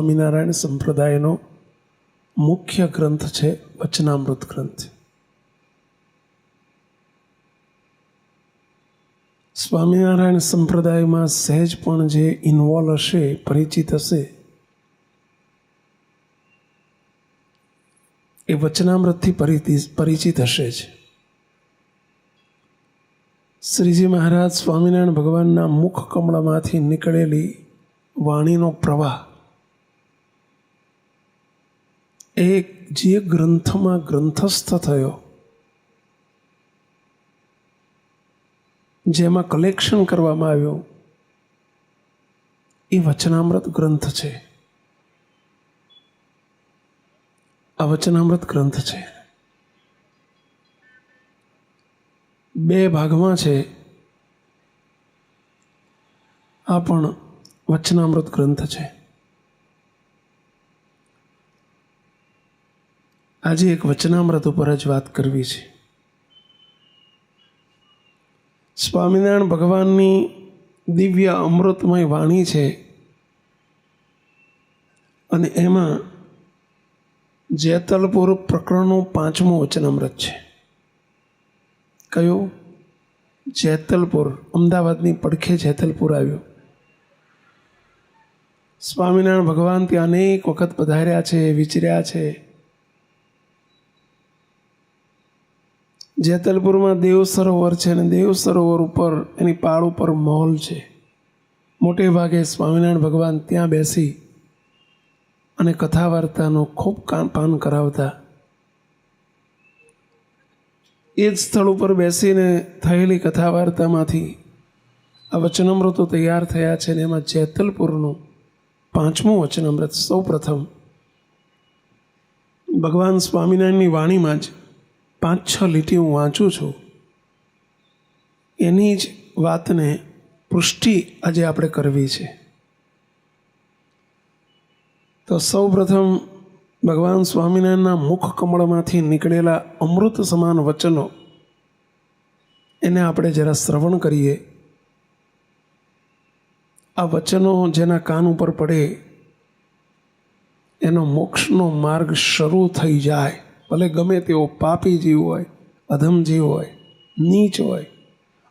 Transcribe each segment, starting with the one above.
સ્વામિનારાયણ સંપ્રદાયનો મુખ્ય ગ્રંથ છે વચનામૃત ગ્રંથ. સ્વામિનારાયણ સંપ્રદાયમાં સહેજ પણ જે ઇન્વોલ્વ હશે, પરિચિત હશે, એ વચનામૃતથી પરિચિત હશે જ. શ્રીજી મહારાજ સ્વામિનારાયણ ભગવાનના મુખ કમળમાંથી નીકળેલી વાણીનો પ્રવાહ એ જે ગ્રંથમાં ગ્રંથસ્થ થયો, જેમાં કલેક્શન કરવામાં આવ્યું, એ વચનામૃત ગ્રંથ છે. આ વચનામૃત ગ્રંથ છે. 2 ભાગમાં છે. આ પણ વચનામૃત ગ્રંથ છે. આજે એક વચનામૃત ઉપર જ વાત કરવી છે. સ્વામિનારાયણ ભગવાનની દિવ્ય અમૃતમય વાણી છે, અને એમાં જેતલપુર પ્રકરણનું 5મું વચનામૃત છે. કયું? જેતલપુર. અમદાવાદની પડખે જેતલપુર આવ્યું. સ્વામિનારાયણ ભગવાન ત્યાં અનેક વખત પધાર્યા છે, વિચર્યા છે. જેતલપુરમાં દેવ સરોવર છે, અને દેવ સરોવર ઉપર એની પાળ ઉપર મહોલ છે. મોટે ભાગે સ્વામિનારાયણ ભગવાન ત્યાં બેસી અને કથા વાર્તાનો ખૂબ પાન કરાવતા. એ જ સ્થળ ઉપર બેસીને થયેલી કથા વાર્તામાંથી આ વચનામૃતો તૈયાર થયા છે. ને એમાં જેતલપુરનું 5મું વચનામૃત સૌ પ્રથમ ભગવાન સ્વામિનારાયણની વાણીમાં જ 5-6 લીટી હું વાંચું છું. એની જ વાતને પુષ્ટિ આજે આપણે કરવી છે. તો સૌ પ્રથમ ભગવાન સ્વામિનારાયણના મુખ કમળમાંથી નીકળેલા અમૃત સમાન વચનો, એને આપણે જરા શ્રવણ કરીએ. આ વચનો જેના કાન ઉપર પડે એનો મોક્ષનો માર્ગ શરૂ થઈ જાય. ભલે ગમે તેવો પાપી જીવ હોય, અધમ જીવ હોય, નીચ હોય,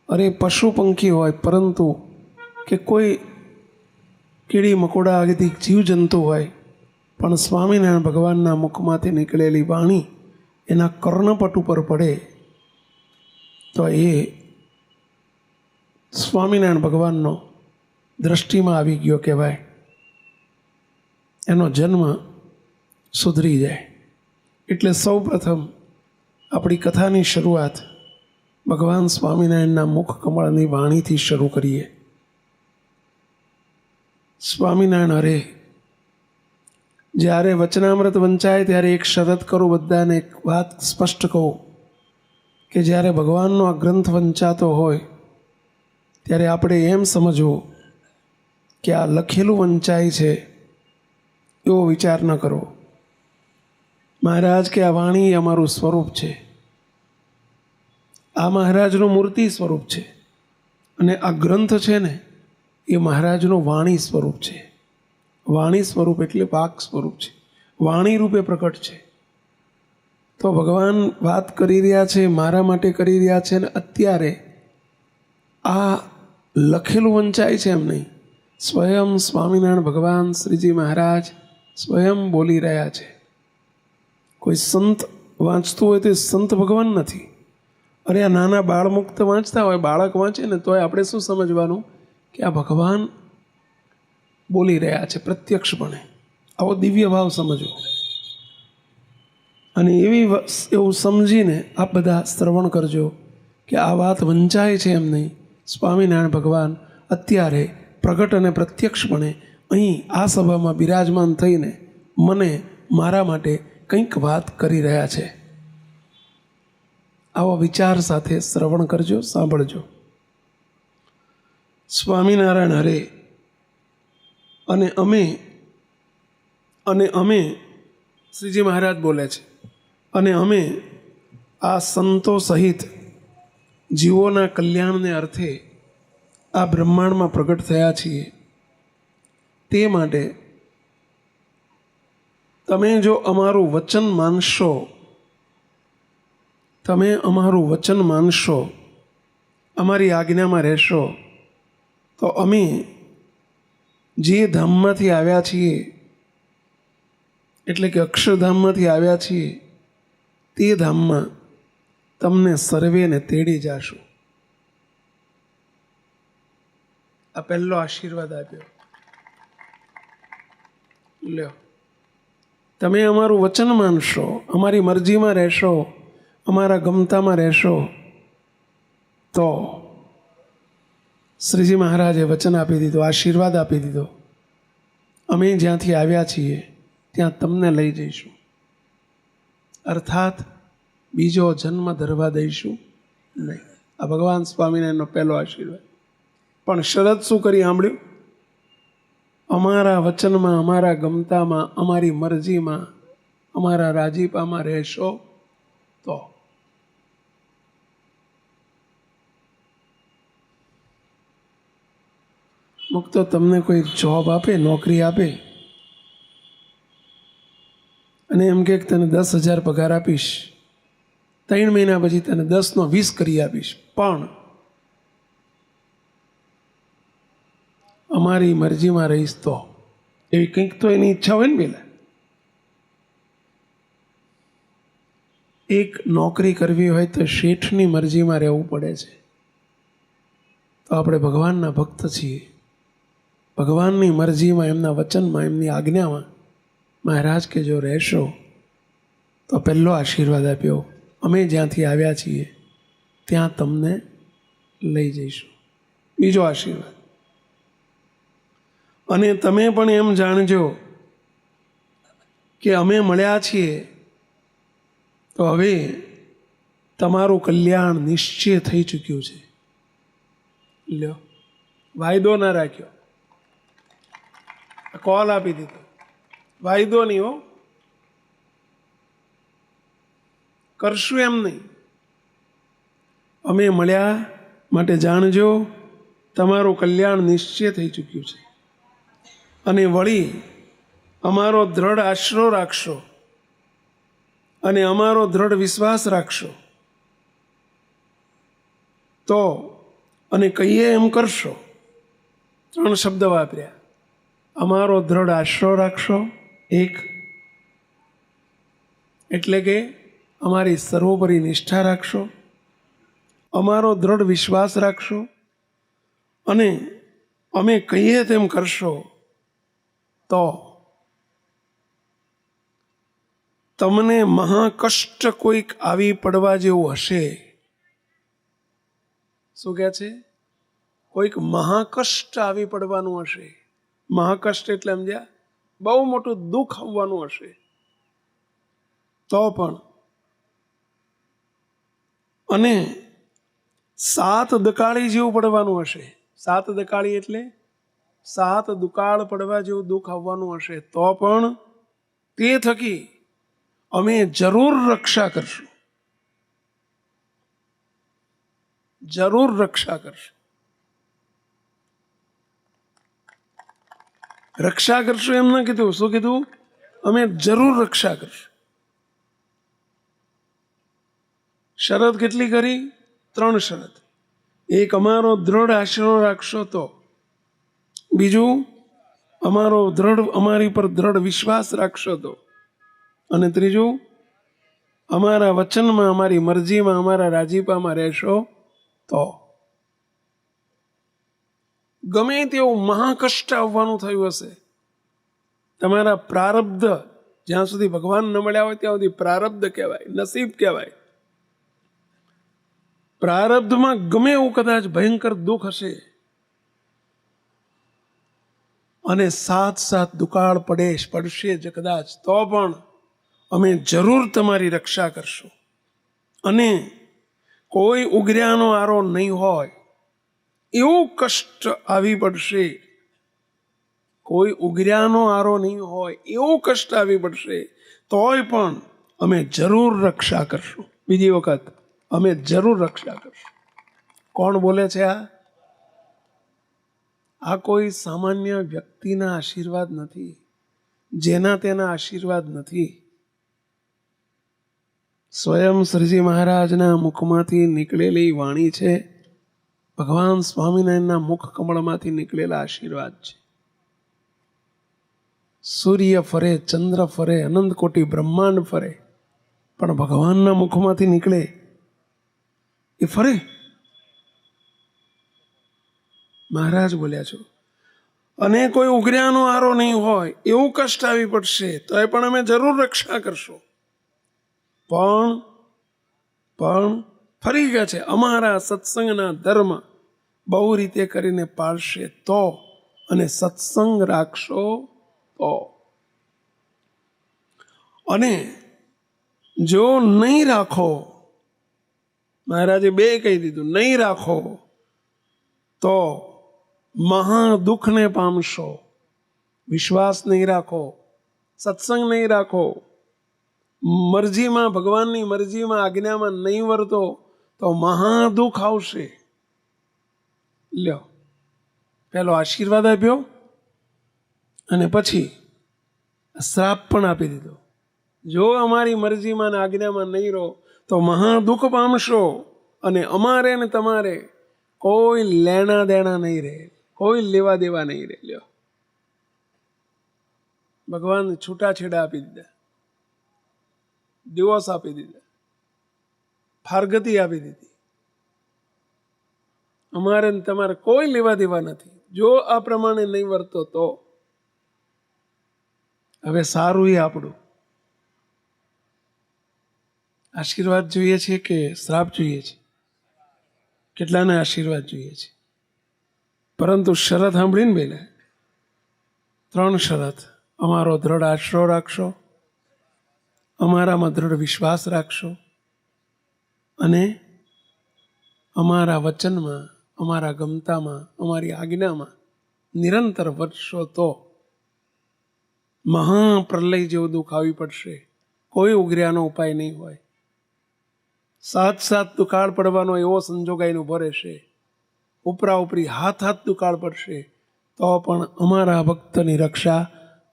અરે પશુ પંખી હોય, પરંતુ કે કોઈ કીડી મકોડા આદિ જીવજંતુ હોય, પણ સ્વામિનારાયણ ભગવાનના મુખમાંથી નીકળેલી વાણી એના કર્ણપટ ઉપર પડે તો એ સ્વામિનારાયણ ભગવાનનો દ્રષ્ટિમાં આવી ગયો કહેવાય. એનો જન્મ સુધરી જાય. એટલે સૌ પ્રથમ આપણી કથાની શરૂઆત ભગવાન સ્વામિનારાયણના મુખ કમળની વાણીથી શરૂ કરીએ. સ્વામિનારાયણ હરે. જ્યારે વચનામૃત વંચાય ત્યારે એક શરત કરું, બધાને એક વાત સ્પષ્ટ કહું કે જ્યારે ભગવાનનો આ ગ્રંથ વંચાતો હોય ત્યારે આપણે એમ સમજવું કે આ લખેલું વંચાય છે એવો વિચાર ન કરવો. મહારાજ કે આ વાણી અમારું સ્વરૂપ છે, આ મહારાજનું મૂર્તિ સ્વરૂપ છે, અને આ ગ્રંથ છે ને એ મહારાજનું વાણી સ્વરૂપ છે. વાણી સ્વરૂપ એટલે વાક સ્વરૂપ છે, વાણી રૂપે પ્રકટ છે. તો ભગવાન વાત કરી રહ્યા છે, મારા માટે કરી રહ્યા છે, અને અત્યારે આ લખેલું વંચાય છે એમ નહીં, સ્વયં સ્વામિનારાયણ ભગવાન શ્રીજી મહારાજ સ્વયં બોલી રહ્યા છે. કોઈ સંત વાંચતું હોય તો એ સંત ભગવાન નથી. અરે આ નાના બાળ મુક્ત વાંચતા હોય, બાળક વાંચે ને તોય આપણે શું સમજવાનું કે આ ભગવાન બોલી રહ્યા છે પ્રત્યક્ષપણે. આવો દિવ્ય ભાવ સમજો. અને એવું સમજીને આપ બધા શ્રવણ કરજો કે આ વાત વંચાય છે એમ નહીં, સ્વામિનારાયણ ભગવાન અત્યારે પ્રગટ અને પ્રત્યક્ષપણે અહીં આ સભામાં બિરાજમાન થઈને મને મારા માટે કંઈક વાત કરી રહ્યા છે. આવો વિચાર સાથે શ્રવણ કરજો, સાંભળજો. સ્વામિનારાયણ હરે. અને અમે શ્રીજી મહારાજ બોલે છે, અને અમે આ સંતો સહિત જીવોના કલ્યાણને અર્થે આ બ્રહ્માંડમાં પ્રગટ થયા છીએ. તે માટે તમે જો અમારું વચન માનશો, તમે અમારું વચન માનશો, અમારી આજ્ઞામાં રહેશો, તો અમે જે ધામમાંથી આવ્યા છીએ, એટલે કે અક્ષરધામમાંથી આવ્યા છીએ, તે ધામમાં તમને સર્વેને તેડી જાશું. આ પહેલો આશીર્વાદ આપ્યો. લ્યો, તમે અમારું વચન માનશો, અમારી મરજીમાં રહેશો, અમારા ગમતામાં રહેશો, તો શ્રીજી મહારાજે વચન આપી દીધું, આશીર્વાદ આપી દીધો, અમે જ્યાંથી આવ્યા છીએ ત્યાં તમને લઈ જઈશું. અર્થાત બીજો જન્મ ધરવા દઈશું નહીં. આ ભગવાન સ્વામિનારાયણનો પહેલો આશીર્વાદ. પણ શરત શું કરી સાંભળ્યું? અમારા વચનમાં, અમારા ગમતામાં, અમારી મરજીમાં, અમારા રાજીપામાં રહેશો તો. મુક્તો તમને કોઈ જોબ આપે, નોકરી આપે અને એમ કે તને 10,000 પગાર આપીશ, 3 મહિના પછી તને 10 નો 20 કરી આપીશ, પણ અમારી મરજીમાં રહીશ તો. એવી કંઈક તો એની ઈચ્છા હોય ને પેલા. એક નોકરી કરવી હોય તો શેઠની મરજીમાં રહેવું પડે છે. તો આપણે ભગવાનના ભક્ત છીએ, ભગવાનની મરજીમાં, એમના વચનમાં, એમની આજ્ઞામાં મહારાજ કે જો રહેશો તો પહેલો આશીર્વાદ આપ્યો, અમે જ્યાંથી આવ્યા છીએ ત્યાં તમને લઈ જઈશું. બીજો આશીર્વાદ, અને તમે પણ એમ જાણજો કે અમે મળ્યા છીએ તો હવે તમારું કલ્યાણ નિશ્ચય થઈ ચૂક્યું છે. લ્યો, વાયદો ના રાખ્યો, કોલ આપી દીધો, વાયદો નહીં હો, કરશું એમ નહીં. અમે મળ્યા માટે જાણજો તમારું કલ્યાણ નિશ્ચય થઈ ચૂક્યું છે. અને વળી અમારો દ્રઢ આશરો રાખશો અને અમારો દ્રઢ વિશ્વાસ રાખશો તો, અને કહીએ એમ કરશો. 3 શબ્દ વાપર્યા. અમારો દ્રઢ આશરો રાખશો, એક એટલે કે અમારી સર્વોપરી નિષ્ઠા રાખશો, અમારો દ્રઢ વિશ્વાસ રાખશો, અને અમે કહીએ તેમ કરશો તો તમને મહાકષ્ટ કોઈક આવી પડવા જેવું હશે. શું કહે છે? કોઈક મહાકષ્ટ આવી પડવાનું હશે. મહાકષ્ટ એટલે સમજ્યા? બહુ મોટું દુઃખ આવવાનું હશે. તો પણ, અને 7 દકાળી જેવું પડવાનું હશે. 7 દકાળી એટલે 7 દુકાળ પડવા જેવું દુઃખ આવવાનું હશે. તો પણ તે થકી અમે જરૂર રક્ષા કરશું, જરૂર રક્ષા કરશું. રક્ષા કરશું એમ ના કીધું. શું કીધું? અમે જરૂર રક્ષા કરશું. શરત કેટલી કરી? 3 શરત. એક, અમારો દ્રઢ આશરો રાખશો તો. બીજું, અમારી પર દ્રઢ વિશ્વાસ રાખશો તો. અને ત્રીજું, અમારા વચનમાં, અમારી મરજીમાં, અમારા રાજીપામાં રહેશો તો. ગમે તેવું મહાકષ્ટ આવવાનું થયું હશે, તમારા પ્રારબ્ધ, જ્યાં સુધી ભગવાન ન મળ્યા હોય ત્યાં સુધી પ્રારબ્ધ કહેવાય, નસીબ કહેવાય. પ્રારબ્ધમાં ગમે એવું કદાચ ભયંકર દુઃખ હશે, અને 7 દુકાળ પડશે જ કદાચ, તો પણ અમે જરૂર તમારી રક્ષા કરશું. અને કોઈ ઉગર્યાનો આરો નહીં હોય એવું કષ્ટ આવી પડશે, કોઈ ઉગર્યાનો આરો નહીં હોય એવું કષ્ટ આવી પડશે, તોય પણ અમે જરૂર રક્ષા કરશું. બીજી વખત, અમે જરૂર રક્ષા કરશું. કોણ બોલે છે આ? આ કોઈ સામાન્ય વ્યક્તિના આશીર્વાદ નથી. જેના તેના આશીર્વાદ નથી. સ્વયં શ્રીજી મહારાજના મુખમાંથી નીકળેલી વાણી છે, ભગવાન સ્વામિનારાયણના મુખ કમળમાંથી નીકળેલા આશીર્વાદ છે. સૂર્ય ફરે, ચંદ્ર ફરે, અનંત કોટી બ્રહ્માંડ ફરે, પણ ભગવાનના મુખમાંથી નીકળે એ ફરે. મહારાજ બોલ્યા છો, અને કોઈ ઉઘર્યાનો આરો નહીં હોય, એવું કષ્ટ આવી પડશે તો એ પણ અમે જરૂર રક્ષા કરશો. પણ ફરી ગયા છે. અમારા સત્સંગના ધર્મ બહુ રીતે કરીને પાળશે તો, અને સત્સંગ રાખશો તો. અને જો નહીં રાખો, મહારાજે બે કહી દીધું, નહીં રાખો તો મહાદુઃખને પામશો. વિશ્વાસ નહીં રાખો, સત્સંગ નહીં રાખો, મરજીમાં, ભગવાનની મરજીમાં, આજ્ઞામાં નહીં વર્તો તો મહાદુઃખ આવશે. લ્યો, પેલો આશીર્વાદ આપ્યો અને પછી શ્રાપ પણ આપી દીધો. જો અમારી મરજીમાં ને આજ્ઞામાં નહીં રહો તો મહાદુઃખ પામશો, અને અમારે ને તમારે કોઈ લેણા દેણા નહીં રહે, કોઈ લેવા દેવા નહીં રહે. લ્યો, ભગવાન છૂટાછેડા આપી દીધા, ડિવોર્સ આપી દીધા, ફારગતી આપી દીધી. અમારે ને તમારે કોઈ લેવા દેવા નથી જો આ પ્રમાણે નહીં વર્તો તો. હવે સારું એ આપણું આશીર્વાદ જોઈએ છે કે શ્રાપ જોઈએ છે? કેટલાને આશીર્વાદ જોઈએ છે? પરંતુ શરત સાંભળીને બેલા, 3 શરત. અમારો દ્રઢ આશરો રાખશો, અમારામાં દ્રઢ વિશ્વાસ રાખશો, અને અમારા વચનમાં, અમારા ગમતામાં, અમારી આજ્ઞામાં નિરંતર વધશો તો મહાપ્રલય જેવું દુઃખ આવી પડશે. કોઈ ઉઘર્યાનો ઉપાય નહીં હોય. 7 દુકાળ પડવાનો એવો સંજોગાઈને ઉભો રહેશે. ઉપરા ઉપરી હાથ દુકાળ પડશે તો પણ અમારા ભક્તની રક્ષા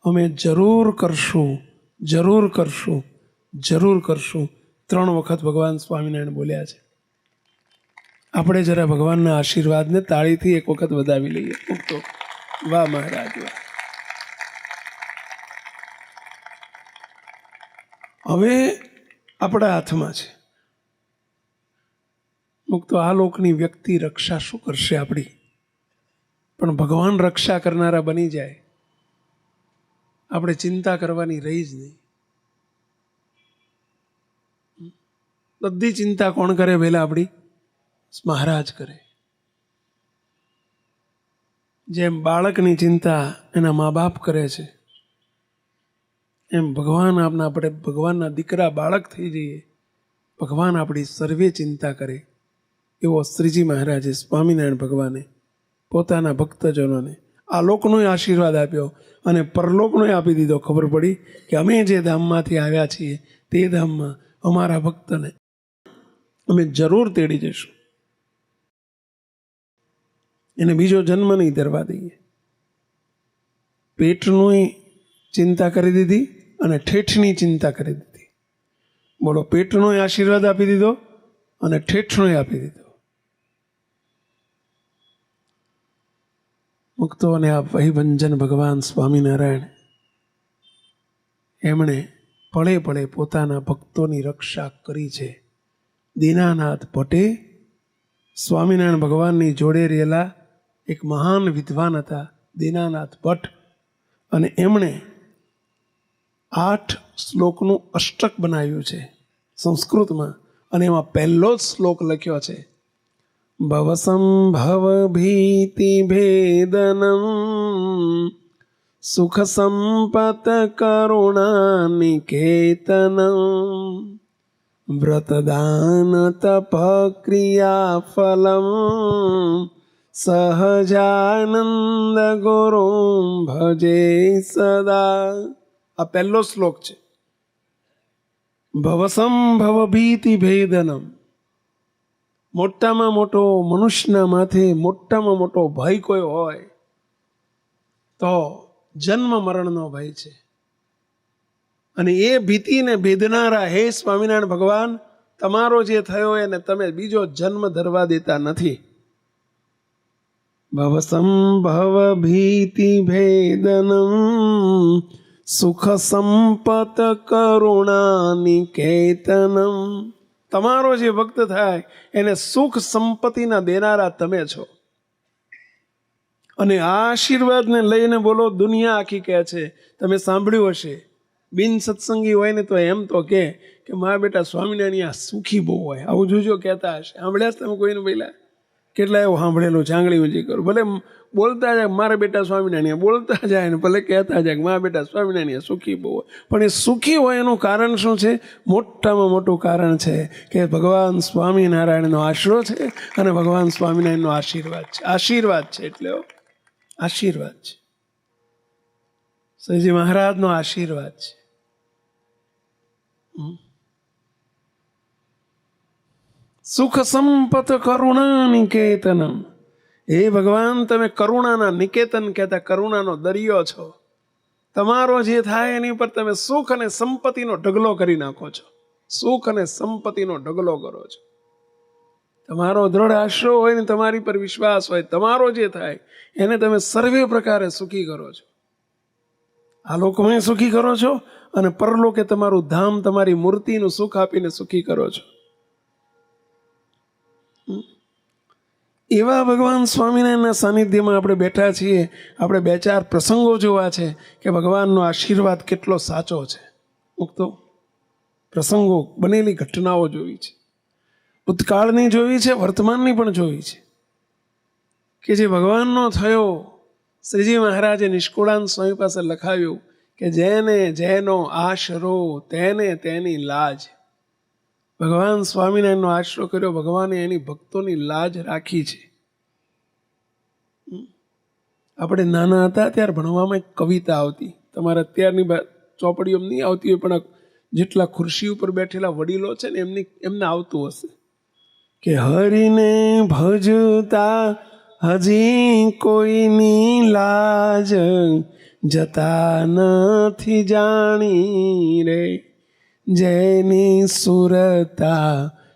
અમે જરૂર કરશું, જરૂર કરશું, જરૂર કરશું. 3 વખત ભગવાન સ્વામિનારાયણ બોલ્યા છે. આપણે જરા ભગવાનના આશીર્વાદને તાળીથી એક વખત વધાવી લઈએ. તો વાહ મહારાજ, વાહ. હવે આપણા હાથમાં છે. મુક્તો આ લોકની વ્યક્તિ રક્ષા શું કરશે આપણી? પણ ભગવાન રક્ષા કરનારા બની જાય, આપણે ચિંતા કરવાની રહી જ નહીં. બધી ચિંતા કોણ કરે? પહેલા આપણી મહારાજ કરે. જેમ બાળકની ચિંતા એના મા બાપ કરે છે, એમ ભગવાન આપણે ભગવાનના દીકરા બાળક થઈ જઈએ, ભગવાન આપણી સર્વે ચિંતા કરે. એવો શ્રીજી મહારાજે, સ્વામિનારાયણ ભગવાને પોતાના ભક્તજનોને આ લોકનો આશીર્વાદ આપ્યો અને પરલોકનો આપી દીધો. ખબર પડી કે અમે જે ધામમાંથી આવ્યા છીએ તે ધામમાં અમારા ભક્તને અમે જરૂર તેડી જઈશું. એને બીજો જન્મ નહીં ધરવા દઈએ. પેટની ચિંતા કરી દીધી અને ઠેઠની ચિંતા કરી દીધી. બોલો, પેટનો આશીર્વાદ આપી દીધો અને ઠેઠનો આપી દીધો. મુક્તો અને આ વહીભંજન ભગવાન સ્વામિનારાયણ, એમણે પળે પળે પોતાના ભક્તોની રક્ષા કરી છે. દીનાનાથ ભટ્ટે સ્વામિનારાયણ ભગવાનની જોડે રહેલા એક મહાન વિદ્વાન હતા, દીનાનાથ ભટ્ટ, અને એમણે 8 શ્લોકનું અષ્ટક બનાવ્યું છે સંસ્કૃતમાં, અને એમાં પહેલો જ શ્લોક લખ્યો છે, ભવસંભવ ભીતિ ભેદનમ સુખ સંપત કરુણા નિકેતનમ વ્રતદાન તપ ક્રિયા ફલમ સહજાનંદ ગુરુ ભજે સદા. આ પહેલો શ્લોક છે. ભવસંભવ ભીતિ ભેદનમ, મોટામાં મોટો મનુષ્યના માથે મોટામાં મોટો ભય કોઈ હોય તો જન્મ મરણનો ભય છે. અને એ ભીતિને ભેદનારા હે સ્વામિનારાયણ ભગવાન, તમારો જે થયો એને તમે બીજો જન્મ ધરવા દેતા નથી. ભવ સંભવ ભીતિ ભેદનમ સુખ સંપત કરુણા નિકેતનમ. તમારો જે ભક્ત થાય એને સુખ સંપત્તિના દેનારા તમે છો. અને આ આશીર્વાદને લઈને બોલો, દુનિયા આખી કહે છે, તમે સાંભળ્યું હશે, બિન સત્સંગી હોય ને તો એમ તો કે મારા બેટા સ્વામિનારાયણ સુખી બહુ હોય, આવું જોજો કહેતા હશે. સાંભળ્યા તમે કોઈને પહેલા? કેટલા એવું સાંભળેલું છે, આંગળી ઊંચી કરો. ભલે બોલતા જાય મારા બેટા સ્વામિનારાયણ, બોલતા જાય ને ભલે કહેતા જાય મારા બેટા સ્વામિનારાયણ સુખી બહુ હોય. પણ એ સુખી હોય એનું કારણ શું છે? મોટામાં મોટું કારણ છે કે ભગવાન સ્વામિનારાયણનો આશરો છે અને ભગવાન સ્વામિનારાયણનો આશીર્વાદ છે. આશીર્વાદ છે એટલે આશીર્વાદ છે. શ્રીજી મહારાજનો આશીર્વાદ છે. સુખ સંપત કરુણા નિકેતનમ. હે ભગવાન, તમે કરુણાના નિકેતન કહેતા કરુણાનો દરિયો છો. તમારો જે થાય એની પર તમે સુખ અને સંપત્તિનો ઢગલો કરી નાખો છો. સુખ અને સંપત્તિનો ઢગલો કરો છો. તમારો દ્રઢ આશરો હોય ને તમારી પર વિશ્વાસ હોય, તમારો જે થાય એને તમે સર્વે પ્રકારે સુખી કરો છો. આ લોકમાં સુખી કરો છો અને પરલોકે તમારું ધામ, તમારી મૂર્તિનું સુખ આપીને સુખી કરો છો. એવા ભગવાન સ્વામિનારાયણના સાનિધ્યમાં આપણે બેઠા છીએ. આપણે બે ચાર પ્રસંગો જોવા છે કે ભગવાનનો આશીર્વાદ કેટલો સાચો છે. મુક્તો પ્રસંગો, બનેલી ઘટનાઓ જોઈ છે, ભૂતકાળની જોઈ છે, વર્તમાનની પણ જોઈ છે કે જે ભગવાનનો થયો. શ્રીજી મહારાજે નિષ્કુળાનંદ સ્વામી પાસે લખાવ્યું કે જેને જેનો આશરો તેને તેની લાજ. ભગવાન સ્વામિનારાયણનો આશરો કર્યો, ભગવાને એની ભક્તોની લાજ રાખી છે. આપણે નાના હતા ત્યારે ભણવામાં એક કવિતા આવતી, તમારે અત્યારની ચોપડીઓ નહીં આવતી હોય પણ જેટલા ખુરશી ઉપર બેઠેલા વડીલો છે ને એમને આવતું હશે કે હરિને ભજતા હજી કોઈની લાજ જતા નથી જાણી રે, જેની સુરતા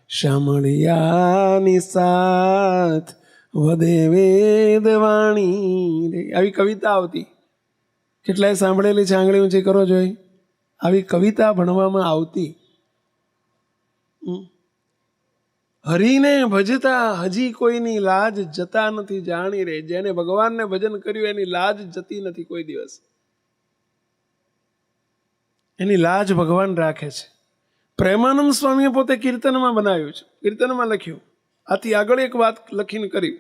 શામળિયાની સાથ વધે વેદવાણી રે. આવી કવિતા આવતી, કેટલાય સાંભળેલી છે? આંગળી ઊંચી કરો જોઈ. આવી કવિતા ભણવામાં આવતી. હરિને ભજતા હજી કોઈની લાજ જતા નથી જાણી રે, જેને ભગવાનને ભજન કર્યું એની લાજ જતી નથી કોઈ દિવસ. એની લાજ ભગવાન રાખે છે. પ્રેમાનંદ સ્વામીએ પોતે કીર્તનમાં બનાવ્યું છે, કીર્તનમાં લખ્યું. આથી આગળ એક વાત લખીને કરી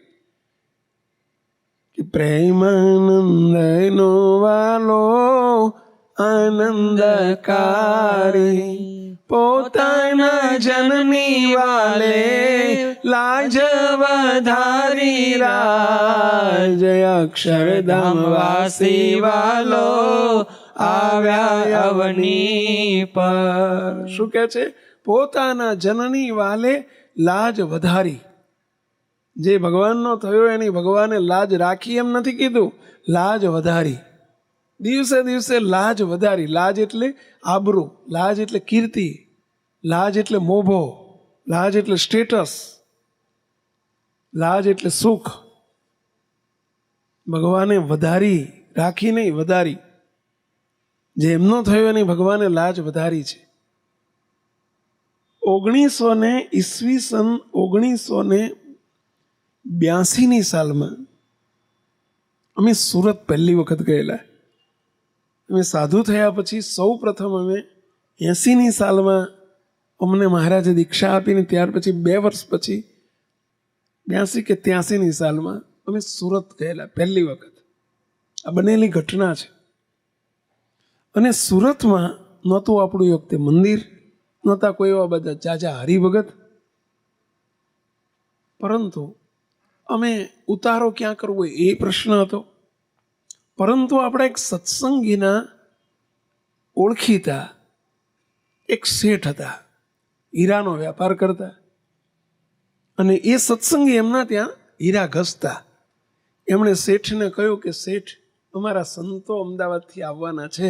કે પ્રેમાનંદનો વાલો આનંદકારી, પોતાના જનની વાલે લાજ વધારી રાજ, અક્ષરધામ વાસી વાલો આવ્યા અવની પર. શું કે છે? પોતાના જનની વાલે લાજ વધારી. જે ભગવાનનો થયો એની ભગવાને લાજ રાખી એમ નથી કીધું, લાજ વધારી. દિવસે દિવસે લાજ વધારી. લાજ એટલે આબરૂ, લાજ એટલે કીર્તિ, લાજ એટલે મોભો, લાજ એટલે સ્ટેટસ, લાજ એટલે સુખ. ભગવાને વધારી, રાખી નહીં, વધારી. જે એમનો થયો એની ભગવાને લાજ વધારી છે. 1982 સાલમાં અમે સુરત પહેલી વખત ગયેલા. અમે સાધુ થયા પછી સૌ પ્રથમ અમે 80 સાલમાં અમને મહારાજે દીક્ષા આપીને ત્યાર પછી 2 વર્ષ પછી 82 કે 83 સાલમાં અમે સુરત ગયેલા પહેલી વખત. આ બનેલી ઘટના છે. અને સુરતમાં નહોતું આપણું એ વખતે મંદિર, નહોતા કોઈ એવા બધા જાજા હરિભગત, પરંતુ અમે ઉતારો ક્યાં કરવો એ પ્રશ્ન હતો. પરંતુ આપણા એક સત્સંગીના ઓળખીતા એક શેઠ હતા, હીરાનો વેપાર કરતા. અને એ સત્સંગી એમના ત્યાં હીરા ઘસતા. એમણે શેઠને કહ્યું કે શેઠ, અમારા સંતો અમદાવાદથી આવવાના છે,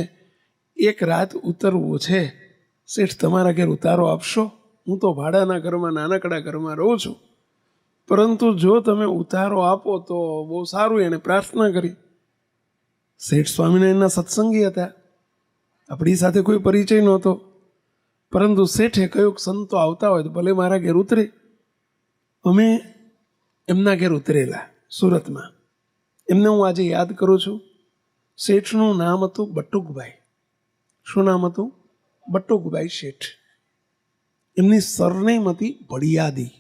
એક રાત ઉતરવું છે, શેઠ તમારા ઘેર ઉતારો આપશો? હું તો ભાડાના ઘરમાં નાનકડા ઘરમાં રહું છું, પરંતુ જો તમે ઉતારો આપો તો બહુ સારું. એણે પ્રાર્થના કરી. શેઠ સ્વામિનારાયણના સત્સંગી હતા, આપણી સાથે કોઈ પરિચય નહોતો, પરંતુ શેઠે કહ્યું સંતો આવતા હોય તો ભલે મારા ઘેર ઉતરે. અમે એમના ઘેર ઉતરેલા સુરતમાં. એમને હું આજે યાદ કરું છું. શેઠનું નામ હતું બટુકભાઈ. શું નામ હતું? બટુકભાઈ શેઠ. એમની સરનેમ હતી ભડિયાદી.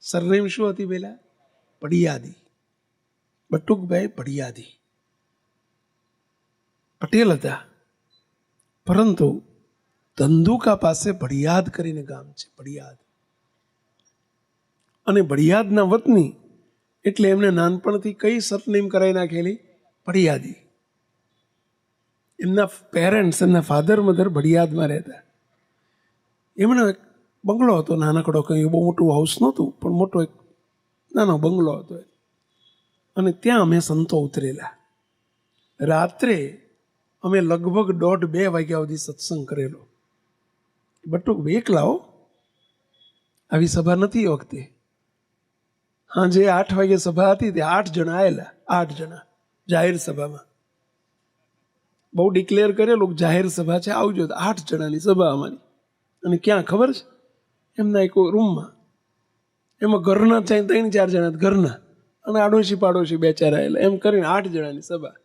સરનેમ શું હતી પેલા? ભડિયાદી. બટુકભાઈ ભડિયાદી પટેલ હતા, પરંતુ ધંધુકા પાસે ભડિયાદ કરીને ગામ છે, ભડિયાદ. અને ભડિયાદના વતની એટલે એમને નાનપણથી કઈ સરનેમ કરાવી નાખેલી? ભડિયાદી. એમના પેરેન્ટ્સ, એમના ફાધર મધર ભડિયાદમાં રહેતા. એમનો એક બંગલો હતો નાનકડો, કંઈ બહુ મોટું હાઉસ નહોતું, પણ મોટો એક નાનો બંગલો હતો. અને ત્યાં અમે સંતો ઉતરેલા. રાત્રે અમે લગભગ 1:30-2 વાગ્યા સુધી સત્સંગ કરેલો. બટુકભાઈ એકલા હો, આવી સભા નથી એ વખતે. હા, જે 8 વાગે સભા હતી તે 8 જણા આવેલા, 8 જણા જાહેર સભામાં. બહુ ડિક્લેર કરેલું કે જાહેર સભા છે, આવજો. 8 જણાની સભા અમારી. અને ક્યાં ખબર છે? એમના એક રૂમમાં. એમાં ઘરના 3-4 જણા ઘરના, અને આડોશી પાડોશી 2-4 આવેલા. એમ કરીને 8 જણાની સભા.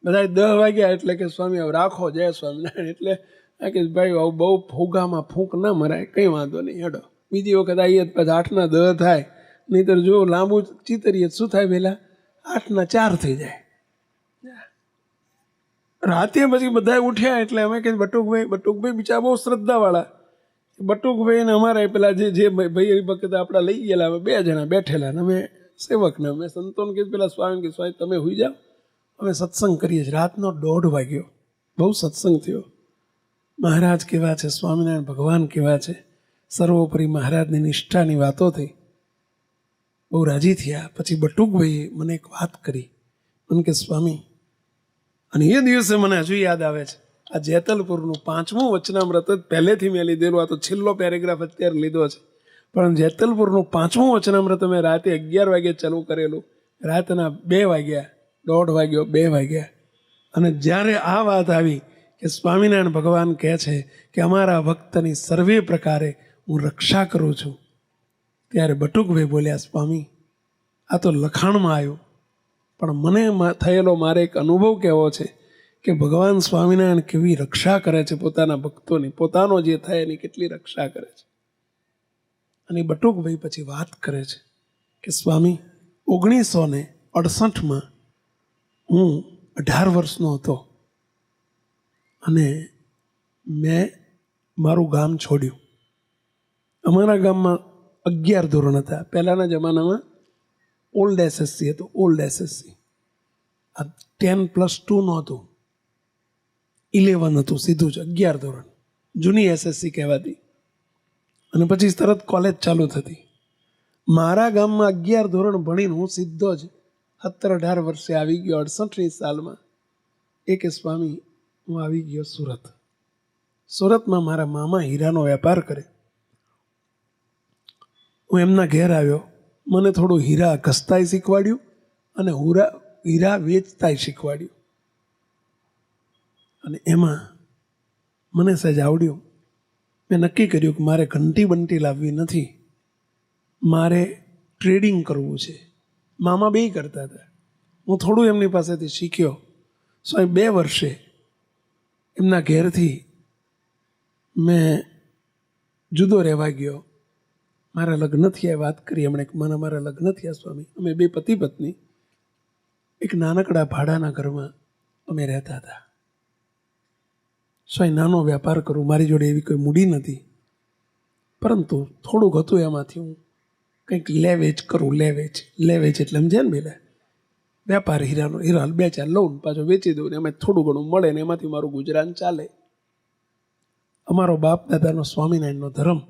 બધા 10 વાગ્યા એટલે કે સ્વામી હવે રાખો, જય સ્વામિનારાયણ. એટલે આ કે ભાઈ આવું બહુ ફૂગામાં ફૂંક ના મરાય, કંઈ વાંધો નહીં, હેડો બીજી વખત આવીએ પછી 8ના 10 થાય. નહીંતર જો લાંબુ ચીતરીએ શું થાય? પહેલાં 8ના 4 થઈ જાય. રાતે પછી બધા ઉઠ્યા એટલે અમે કહે બટુકભાઈ બિચારા બહુ શ્રદ્ધાવાળા. બટુકભાઈ ને અમારા પેલા જે ભાઈ વખતે આપણા લઈ ગયેલા, અમે 2 જણા બેઠેલા. ને અમે સેવકને અમે સંતોને કીધું પેલા સ્વામી કે સ્વામી તમે હોઈ જાઓ, અમે સત્સંગ કરીએ છીએ. રાતનો 1:30 વાગ્યો, બહુ સત્સંગ થયો. મહારાજ કેવા છે, સ્વામિનારાયણ ભગવાન કેવા છે, સર્વોપરી મહારાજની નિષ્ઠાની વાતો થઈ. બહુ રાજી થયા. પછી બટુકભાઈએ મને એક વાત કરી. મને કે સ્વામી, અને એ દિવસે મને હજુ યાદ આવે છે, આ જેતલપુરનું 5મું વચનામૃત જ પહેલેથી મેં લીધેલું. આ તો છેલ્લો પેરેગ્રાફ અત્યારે લીધો છે, પણ જેતલપુરનું 5મું વચનામૃત મેં રાતે 11 વાગે ચાલુ કરેલું. રાતના 2 વાગ્યા, 1:30 વાગ્યો, 2 વાગ્યા. અને જ્યારે આ વાત આવી કે સ્વામિનારાયણ ભગવાન કહે છે કે અમારા ભક્તની સર્વે પ્રકારે હું રક્ષા કરું છું, ત્યારે બટુકભાઈ બોલ્યા, સ્વામી આ તો લખાણમાં આવ્યું, પણ મને થયેલો મારે એક અનુભવ કહેવો છે કે ભગવાન સ્વામિનારાયણ કેવી રક્ષા કરે છે પોતાના ભક્તોની, પોતાનો જે થાય એની કેટલી રક્ષા કરે છે. અને બટુકભાઈ પછી વાત કરે છે કે સ્વામી 1968માં હું 18 વર્ષનો હતો અને મેં મારું ગામ છોડ્યું. અમારા ગામમાં 11 ધોરણ હતા. પહેલાંના જમાનામાં ઓલ્ડ એસએસસી હતું, ઓલ્ડ એસએસસી. આ 10+2 નહોતું, 11 હતું સીધું જ, 11 ધોરણ જૂની એસએસસી કહેવાતી. અને પછી તરત કોલેજ ચાલુ થતી. મારા ગામમાં 11 ધોરણ ભણીને હું સીધો જ 17-18 વર્ષે આવી ગયો. 68ની સાલમાં એક સ્વામી હું આવી ગયો સુરત. સુરતમાં મારા મામા હીરાનો વેપાર કરે. હું એમના ઘેર આવ્યો. મને થોડું હીરા ઘસતાય શીખવાડ્યું અને હીરા વેચતાય શીખવાડ્યું. અને એમાં મને સહેજ આવડ્યું. મેં નક્કી કર્યું કે મારે ઘંટી બંટી લાવવી નથી, મારે ટ્રેડિંગ કરવું છે. મામા બેય કરતા હતા. હું થોડું એમની પાસેથી શીખ્યો. 2 વર્ષે એમના ઘેરથી મેં જુદો રહેવા ગયો. મારા લગ્ન થયા, વાત કરી એમણે, મારા લગ્ન થયા સ્વામી. અમે 2 પતિ પત્ની એક નાનકડા ભાડાના ઘરમાં અમે રહેતા હતા. સ્વામી નાનો વેપાર કરું, મારી જોડે એવી કોઈ મૂડી નથી, પરંતુ થોડુંક હતું એમાંથી હું કંઈક લેવેચ કરું. લેવેચ એટલે સમજે ને પેલા વેપાર, હીરાનો 2-4 લઉં પાછો વેચી દઉં ને એમાં થોડું ઘણું મળે ને એમાંથી મારું ગુજરાન ચાલે. અમારો બાપ દાદાનો સ્વામિનારાયણનો ધર્મ.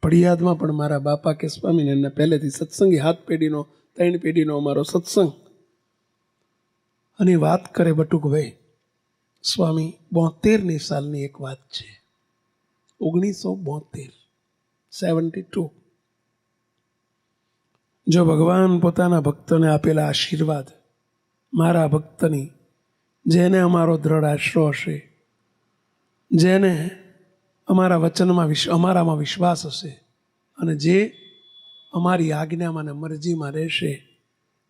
ભડિયાદમાં પણ મારા બાપા કે સ્વામિનારાયણના પહેલેથી સત્સંગી, 7 પેઢીનો 3 પેઢીનો અમારો સત્સંગ. અને વાત કરે બટુકભાઈ સ્વામી 72ની સાલની એક વાત છે, 1972, 72. જો ભગવાન પોતાના ભક્તોને આપેલા આશીર્વાદ, મારા ભક્તની, જેને અમારો દ્રઢ આશરો હશે, જેને અમારા વચનમાં અમારામાં વિશ્વાસ હશે અને જે અમારી આજ્ઞામાં ને મરજીમાં રહેશે,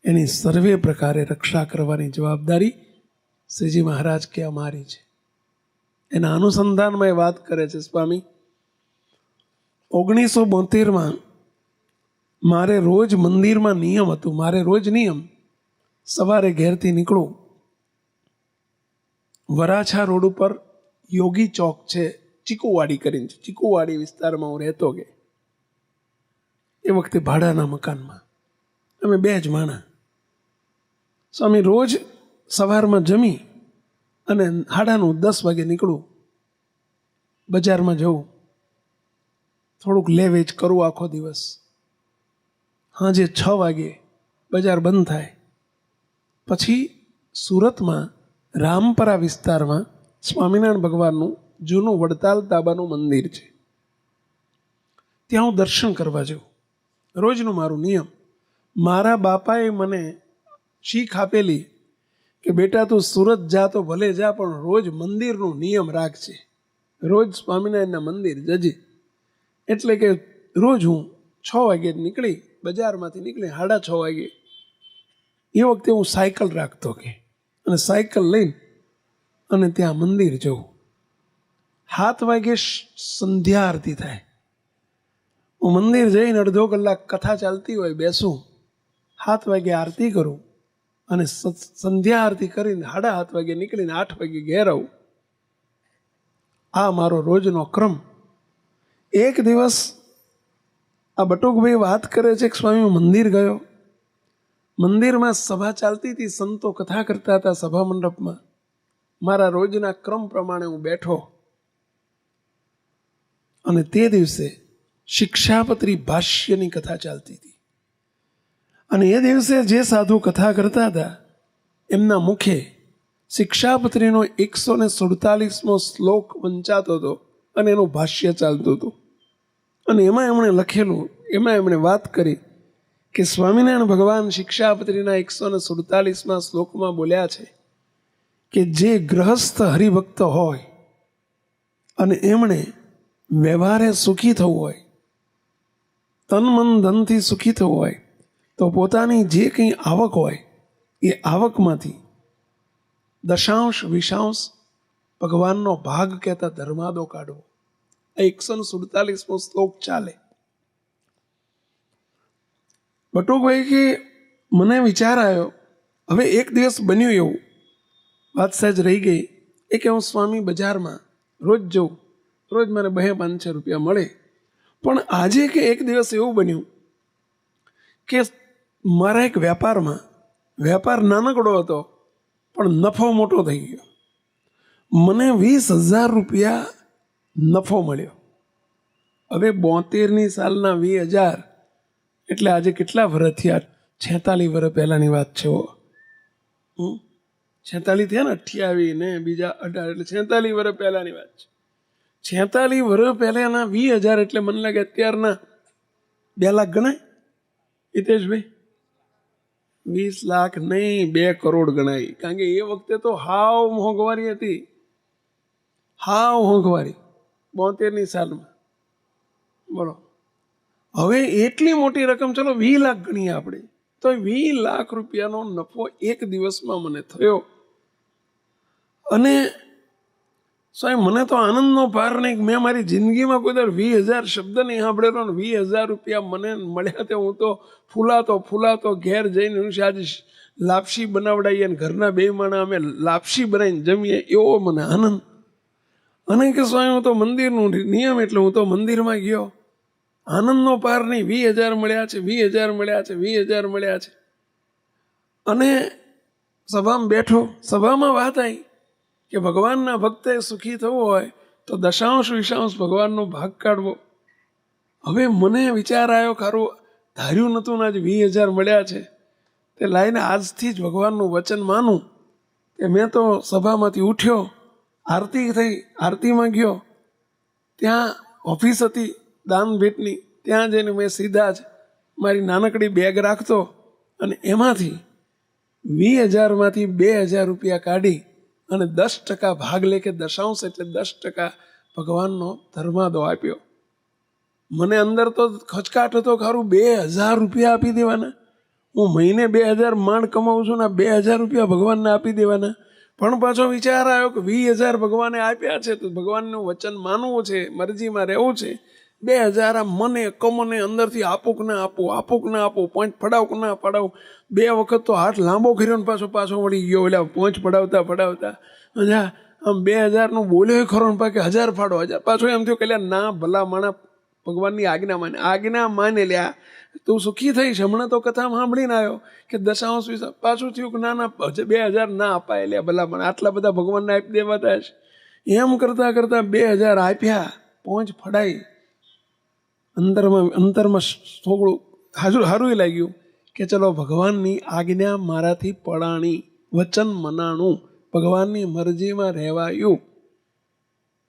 એની સર્વે પ્રકારે રક્ષા કરવાની જવાબદારી શ્રીજી મહારાજ કે અમારી છે. એના અનુસંધાનમાં એ વાત કરે છે સ્વામી. 1972માં મારે રોજ મંદિરમાં નિયમ હતું, મારે રોજ નિયમ, સવારે ઘેરથી નીકળું, વરાછા રોડ ઉપર યોગી ચોક છે, ચીકુવાડી કરીને, ચીકુવાડી વિસ્તારમાં હું રહેતો કે એ વખતે ભાડાના મકાનમાં અમે 2 જ માણા. સ્વામી રોજ સવારમાં જમી અને 9:30 વાગે નીકળું, બજારમાં જવું, થોડુંક લે વેચ કરું આખો દિવસ. સાંજે 6 વાગે બજાર બંધ થાય. પછી સુરતમાં રામપરા વિસ્તારમાં સ્વામિનારાયણ ભગવાનનું જૂનું વડતાલ તાબાનું મંદિર છે, ત્યાં હું દર્શન કરવા જાઉં. રોજનું મારું નિયમ. મારા બાપાએ મને શીખ આપેલી કે બેટા તું સુરત જા તો ભલે જા, પણ રોજ મંદિરનું નિયમ રાખજે, રોજ સ્વામિનારાયણના મંદિર જજે. એટલે કે રોજ હું 6 વાગે નીકળી, બજારમાંથી નીકળી 6:30 વાગે, એ વખતે હું સાયકલ રાખતો કે, અને સાયકલ લઈને અને ત્યાં મંદિર જવું. 7 વાગે સંધ્યા આરતી થાય, હું મંદિર જઈને અડધો કલાક કથા ચાલતી હોય બેસું, 7 વાગે આરતી કરું અને સંધ્યા આરતી કરીને 7:30 વાગે નીકળીને 8 વાગે ઘેર આવું. આ મારો રોજનો ક્રમ. એક દિવસ આ બટુકભાઈ વાત કરે છે કે સ્વામી હું મંદિર ગયો, મંદિરમાં સભા ચાલતી હતી, સંતો કથા કરતા હતા સભા મંડપમાં. મારા રોજના ક્રમ પ્રમાણે હું બેઠો અને તે દિવસે શિક્ષાપત્રી ભાષ્યની કથા ચાલતી હતી. અને એ દિવસે જે સાધુ કથા કરતા હતા એમના મુખે શિક્ષાપત્રીનો 147મો શ્લોક વંચાતો હતો અને એનું ભાષ્ય ચાલતું હતું. અને એમાં એમણે લખેલું, એમાં એમણે વાત કરી કે સ્વામિનારાયણ ભગવાન શિક્ષાપત્રીના 147મા શ્લોકમાં બોલ્યા છે કે જે ગ્રહસ્થ હરિભક્ત હોય અને એમણે વ્યવહારે સુખી થવું હોય, તન મન ધનથી સુખી થવું હોય, તો પોતાની જે કંઈ આવક હોય એ આવકમાંથી 10% ભગવાનનો ભાગ કહેતા ધર્માદો કાઢવો. 147મો શ્લોક ચાલે. બટુકભાઈ કે મને વિચાર આવ્યો, હવે એક દિવસ બન્યું એવું, વાત સહેજ રહી ગઈ, એ કે હું સ્વામી બજારમાં રોજ જઉં, રોજ મને 200-500 રૂપિયા મળે, પણ આજે કે એક દિવસ એવું બન્યું કે મારા એક વેપારમાં, વેપાર નાનકડો હતો પણ નફો મોટો થઈ ગયો. મને 20,000 રૂપિયા નફો મળ્યો. હવે 72ની સાલના 20,000 એટલે આજે કેટલા વર્ષ થયા? 46 વર્ષ પહેલાની વાત છે. 46 થયા ને, 28 ને બીજા 18, એટલે 46 વર્ષ પહેલાની વાત છે. 46 વર્ષ પહેલાના 20,000 એટલે મને લાગે અત્યારના 2 લાખ ગણાય હિતેશભાઈ? 20 લાખ નહીં, 2 કરોડ ગણાય. કારણ કે એ વખતે તો હાવ મોંઘવારી હતી, હાવ મોંઘવારી 72ની સાલમાં. બોલો, હવે એટલી મોટી રકમ, ચલો 20 લાખ ગણીએ આપણે, તો 20 લાખ રૂપિયાનો નફો એક દિવસમાં મને થયો. અને સાહેબ મને તો આનંદનો પાર નહીં. મેં મારી જિંદગીમાં કોઈ દર 20,000 શબ્દ નહીં સાંભળેલો ને 20,000 રૂપિયા મને મળ્યા તે હું તો ફૂલાતો ઘેર જઈને આજે લાપસી બનાવડાવીએ અને ઘરના 2 માણા અમે લાપસી બનાવીને જમીએ, એવો મને આનંદ. અને કે સ્વામી હું તો મંદિરનું નિયમ એટલે હું તો મંદિરમાં ગયો, આનંદનો પાર નહીં. 20,000 મળ્યા છે, 20,000 મળ્યા છે, 20,000 મળ્યા છે. અને સભામાં બેઠો, સભામાં વાત આવી કે ભગવાનના ભક્તે સુખી થવું હોય તો 10% ભગવાનનો ભાગ કાઢવો. હવે મને વિચાર આવ્યો, ખારું ધાર્યું નહોતું ને આજે 20,000 મળ્યા છે, તે લાઈને આજથી જ ભગવાનનું વચન માનું. કે મેં તો સભામાંથી ઉઠ્યો આરતી થઈ, આરતીમાં ગયો, ત્યાં ઓફિસ હતી દાન ભેટની, ત્યાં જઈને મેં સીધા જ મારી નાનકડી બેગ રાખતો અને એમાંથી 20,000માંથી 2,000 રૂપિયા કાઢી અને 10% ભાગ લે કે દશાંશ એટલે 10% ભગવાનનો ધર્માદો આપ્યો. મને અંદર તો ખચકાટ હતો, ખરું 2,000 રૂપિયા આપી દેવાના? હું મહિને 2,000 માંડ કમાઉં છું ને 2,000 રૂપિયા ભગવાનને આપી દેવાના? પણ પાછો વિચાર આવ્યો કે 20,000 ભગવાને આપ્યા છે તો ભગવાનનું વચન માનવું છે, મરજીમાં રહેવું છે. 2,000 આ મને કમને અંદરથી આપું કે ના આપું, આપું કે ના આપું, પોઈન્ટ પડાવું કે ના પડાવું. 2 વખત તો હાથ લાંબો કર્યો ને પાછો વળી ગયો એટલે પોઈન્ટ પડાવતા આમ 2,000નું બોલ્યો ખરો ને પાકે 1,000 ફાડો 1,000. પાછો એમ થયું કે ના ભલા માણા ભગવાનની આજ્ઞા માને લ્યા, તું સુખી થઈશ. હમણાં તો કથા સાંભળીને આવ્યો કે દશાંશ વિશે પાછું થયું કે ના 2,000 ના અપાય લ્યા ભલા માણા, આટલા બધા ભગવાનને આપી દેવાતા છે. એમ કરતાં 2,000 આપ્યા, પહોંચ ફડાઈ. અંતરમાં થોડું સારું લાગ્યું કે ચલો ભગવાનની આજ્ઞા મારાથી પડાણી, વચન મનાણું, ભગવાનની મરજીમાં રહેવાયું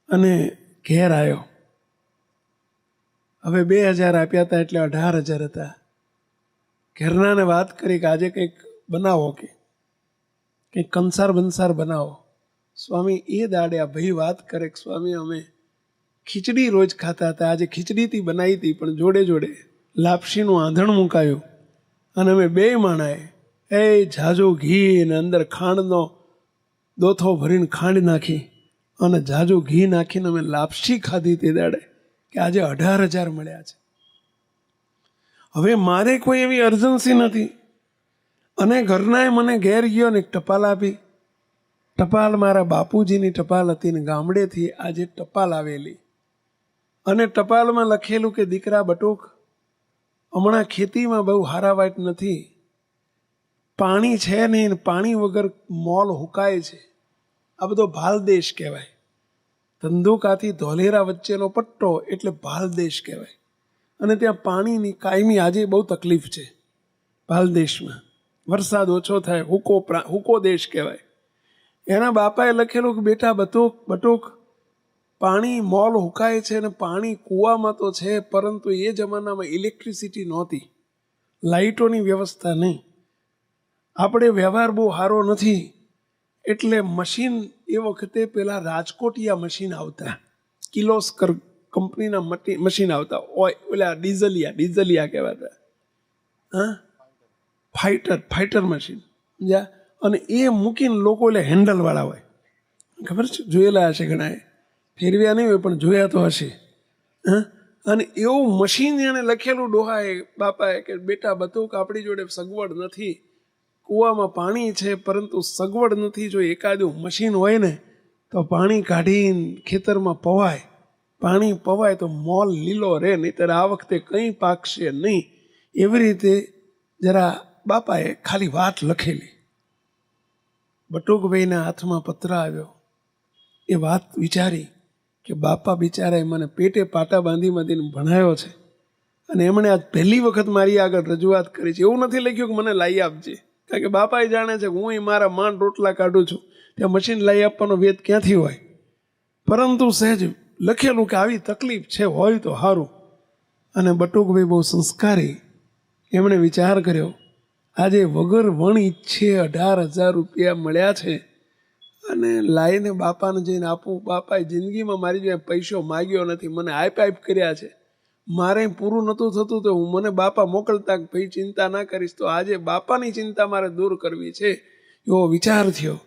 અને ઘેર આવ્યો. હવે 2,000 આપ્યા હતા એટલે 18,000 હતા. ઘેરનાને વાત કરી કે આજે કંઈક બનાવો, કે કંઈક કંસાર બંસાર બનાવો. સ્વામી એ દાડે આ ભાઈ વાત કરે કે સ્વામી અમે ખીચડી રોજ ખાતા હતા, આજે ખીચડીથી બનાવી હતી, પણ જોડે જોડે લાપસીનું આંધણ મુકાયું અને અમે 2 માણાએ ઝાઝુ ઘી ને અંદર ખાંડનો દોથો ભરીને ખાંડ નાખી અને ઝાઝુ ઘી નાખીને અમે લાપસી ખાધી તે દાડે કે આજે 18,000 મળ્યા છે. હવે મારે કોઈ એવી અર્જન્સી નથી અને ઘરનાએ મને ઘેર ગયો ને એક ટપાલ આપી. ટપાલ મારા બાપુજીની ટપાલ હતી ને ગામડેથી આજે ટપાલ આવેલી અને ટપાલમાં લખેલું કે દીકરા બટુક, હમણાં ખેતીમાં બહુ હારાવાટ નથી, પાણી છે નહીં, પાણી વગર મોલ હુકાય છે. આ બધો ભાલ દેશ કહેવાય. ધંધુકાથી ધોલેરા વચ્ચેનો પટ્ટો એટલે ભાલ દેશ કહેવાય. અને ત્યાં પાણીની કાયમી આજે બહુ તકલીફ છે ભાલ દેશમાં. વરસાદ ઓછો થાય, હુકો દેશ કહેવાય. એના બાપાએ લખેલું કે બેટા બટુક પાણી મોલ હુકાય છે અને પાણી કૂવામાં તો છે, પરંતુ એ જમાનામાં ઇલેક્ટ્રિસિટી નહોતી, લાઇટોની વ્યવસ્થા નહીં. આપણે વ્યવહાર બહુ સારો નથી એટલે મશીન એ વખતે પેલા રાજકોટિયા મશીન આવતા, કિર્લોસ્કર કંપનીના મશીન આવતા, ઓલા ડીઝલિયા કહેવાતા, ફાઇટર મશીન. અને એ મૂકીને લોકો એટલે હેન્ડલવાળા હોય, ખબર છે, જોયેલા હશે ઘણાએ, ફેરવ્યા નહીં હોય પણ જોયા તો હશે. અને એવું મશીન એને લખેલું ડોહાએ બાપાએ કે બેટા બતુક આપણી જોડે સગવડ નથી, કૂવામાં પાણી છે પરંતુ સગવડ નથી. જો એકાદું મશીન હોય ને તો પાણી કાઢીને ખેતરમાં પવાય, પાણી પવાય તો મોલ લીલો રહે, નહીંતર આ વખતે કંઈ પાકશે નહીં. એવી રીતે જરા બાપાએ ખાલી વાત લખેલી. બટુકભાઈના હાથમાં પત્ર આવ્યો. એ વાત વિચારી કે બાપા બિચારાએ મને પેટે પાટા બાંધીને ભણાયો છે અને એમણે આજ પહેલી વખત મારી આગળ રજૂઆત કરી છે. એવું નથી લખ્યું કે મને લાવી આપજે, કારણ કે બાપા જાણે છે કે હું મારા માંડ રોટલા કાઢું છું, ત્યાં મશીન લાવી આપવાનો વેદ ક્યાંથી હોય. પરંતુ સહેજ લખેલું કે આવી તકલીફ છે, હોય તો સારું. અને બટુકભાઈ બહુ સંસ્કારી, એમણે વિચાર કર્યો આજે વગર વણ ઈચ્છે 18,000 રૂપિયા મળ્યા છે અને લાઈને બાપાને જઈને આપું. બાપાએ જિંદગીમાં મારી જોડે પૈસો માગ્યો નથી, મને આપ કર્યા છે. મારે પૂરું નહોતું થતું તો મને બાપા મોકલતા કે ભાઈ ચિંતા ના કરીશ, તો આજે બાપાની ચિંતા મારે દૂર કરવી છે, એવો વિચાર થયો.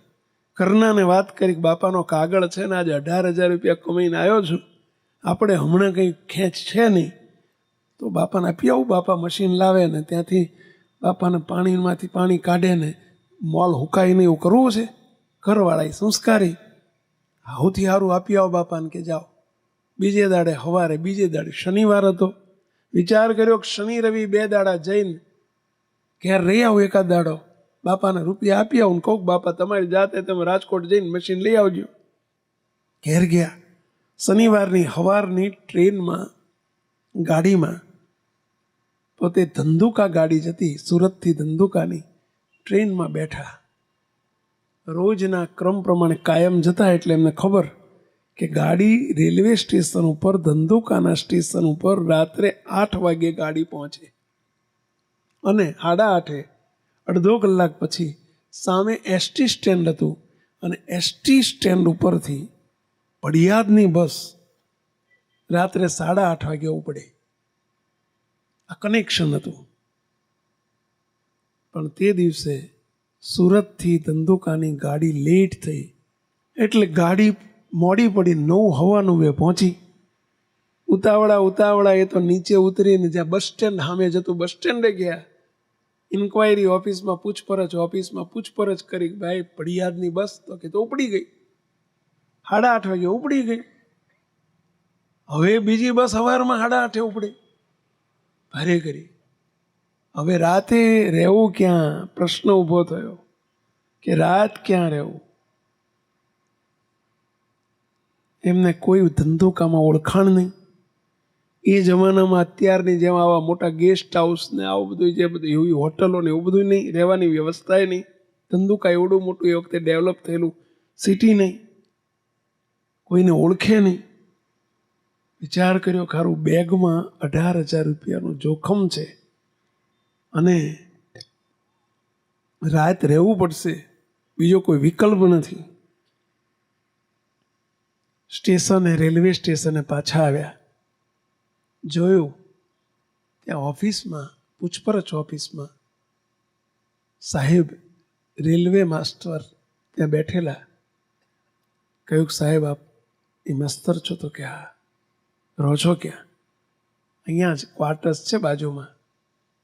કરનાને વાત કરી કે બાપાનો કાગળ છે ને આજે 18,000 રૂપિયા કમાઈને આવ્યો છું, આપણે હમણાં કંઈ ખેંચ છે નહીં તો બાપાને આપી આવું. બાપા મશીન લાવે ને ત્યાંથી બાપાને પાણીમાંથી પાણી કાઢે ને મોલ હુકાય નહીં એવું કરવું છે. ઘરવાળા સંસ્કારી, સૌથી સારું આપી આવો બાપાને કે જાઓ. બીજે દાડે સવારે, બીજે દાડે શનિવાર હતો, વિચાર કર્યો કે શનિ રવિ 2 દાડા જઈને ઘેર રહી આવું, એકાદ દાડો બાપાને રૂપિયા આપી આવું ને કહું બાપા તમારી જાતે તમે રાજકોટ જઈને મશીન લઈ આવજો. ઘેર ગયા. શનિવારની સવારની ટ્રેનમાં ગાડીમાં, પોતે ધંધુકા ગાડી જતી સુરતથી ધંધુકાની, ટ્રેનમાં બેઠા. રોજના ક્રમ પ્રમાણે કાયમ જતા, એટલે એમને ખબર કે ગાડી રેલવે સ્ટેશન ઉપર, ધંધુકાના સ્ટેશન ઉપર રાત્રે 8 વાગે ગાડી પહોંચે અને 8:30 અડધો કલાક પછી સામે એસટી સ્ટેન્ડ હતું અને એસટી સ્ટેન્ડ ઉપરથી પડિયાદની બસ રાત્રે 8:30 વાગે ઉપડે. આ કનેક્શન હતું. પણ તે દિવસે સુરતથી ધંધુકાની ગાડી લેટ થઈ, એટલે ગાડી મોડી પડી. 9:09 પહોંચી. ઉતાવળા એ તો નીચે ઉતરીને જ્યાં બસ સ્ટેન્ડ સામે જતું બસ સ્ટેન્ડે ગયા. ઇન્કવાયરી ઓફિસમાં પૂછપરછ કરી, ભાઈ પડિયાદની બસ? તો કે તો ઉપડી ગઈ, 8:30 વાગે ઉપડી ગઈ. હવે બીજી બસ સવારમાં 8:30 ઉપડે. ભારે કરી. હવે રાતે રહેવું ક્યાં? પ્રશ્ન ઊભો થયો કે રાત ક્યાં રહેવું. એમને કોઈ ધંધુકામાં ઓળખાણ નહીં. એ જમાનામાં અત્યારની જેમ આવા મોટા ગેસ્ટ હાઉસ ને આવું બધું, જે બધું એવી હોટલો ને એવું બધું નહીં, રહેવાની વ્યવસ્થાએ નહીં. ધંધુકા એવડું મોટું એ વખતે ડેવલપ થયેલું સિટી નહીં, કોઈને ઓળખે નહીં. વિચાર કર્યો, ખારું બેગમાં 18,000 રૂપિયાનું જોખમ છે અને રાત રહેવું પડશે, બીજો કોઈ વિકલ્પ નથી. રેલવે સ્ટેશને પાછા આવ્યા. જોયું ત્યાં ઓફિસમાં, પૂછપરછ ઓફિસમાં સાહેબ રેલવે માસ્ટર ત્યાં બેઠેલા. કહ્યું, સાહેબ આપ એ માસ્તર છો? તો કે હા. રહો છો ક્યાં? અહીંયા જ ક્વાર્ટર્સ છે બાજુમાં,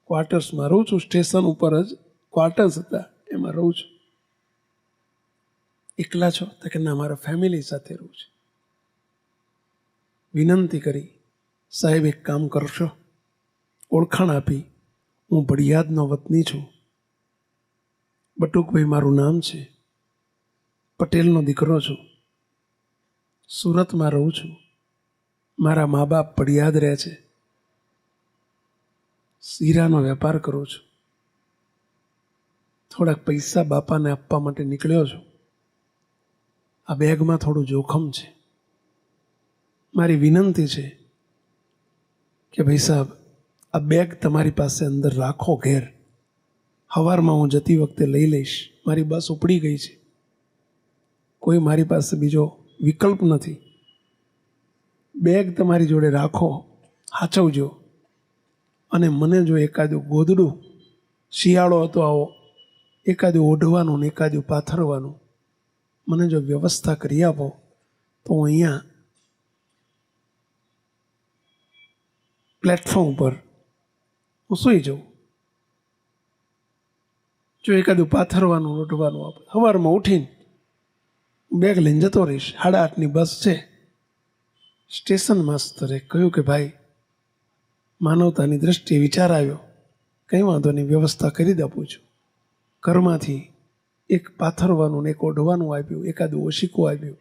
ક્વાર્ટર્સમાં રહું છું. સ્ટેશન ઉપર જ ક્વાર્ટર્સ હતા, એમાં રહું છું. એકલા છો? તો કે ના, મારા ફેમિલી સાથે રહું છું. વિનંતી કરી, સાહેબ એક કામ કરશો? ઓળખાણ આપી, હું પડિયાદનો વતની છું, બટુકભાઈ મારું નામ છે, પટેલનો દીકરો છું, સુરતમાં રહું છું, મારા મા બાપ પડિયાદ રહે છે, હીરાનો વેપાર કરું છું, થોડાક પૈસા બાપાને આપવા માટે નીકળ્યો છું. આ બેગમાં થોડું જોખમ છે. મારી વિનંતી છે કે ભાઈ સાહેબ, આ બેગ તમારી પાસે અંદર રાખો ઘેર, સવારમાં હું જતી વખતે લઈ લઈશ. મારી બસ ઉપડી ગઈ છે, કોઈ મારી પાસે બીજો વિકલ્પ નથી. બેગ તમારી જોડે રાખો, સાચવજો. અને મને જો એકાદું ગોદડું, શિયાળો હતો આવો, એકાદું ઓઢવાનું ને એકાદું પાથરવાનું મને જો વ્યવસ્થા કરી આપો તો હું અહીંયા પ્લેટફોર્મ પર હું સૂઈ જાઉં. જો એકાદું પાથરવાનું, ઓઢવાનું આપે, સવારમાં ઉઠીને બેગ લઈને જતો રહીશ. 8:30 બસ છે. સ્ટેશન માસ્તરે કહ્યું કે ભાઈ, માનવતાની દ્રષ્ટિએ વિચાર આવ્યો, કંઈ વાંધો નહીં, વ્યવસ્થા કરી દે આપું છું. ઘરમાંથી એક પાથરવાનું ને એક ઓઢવાનું આપ્યું, એકાદું ઓશીકું આપ્યું.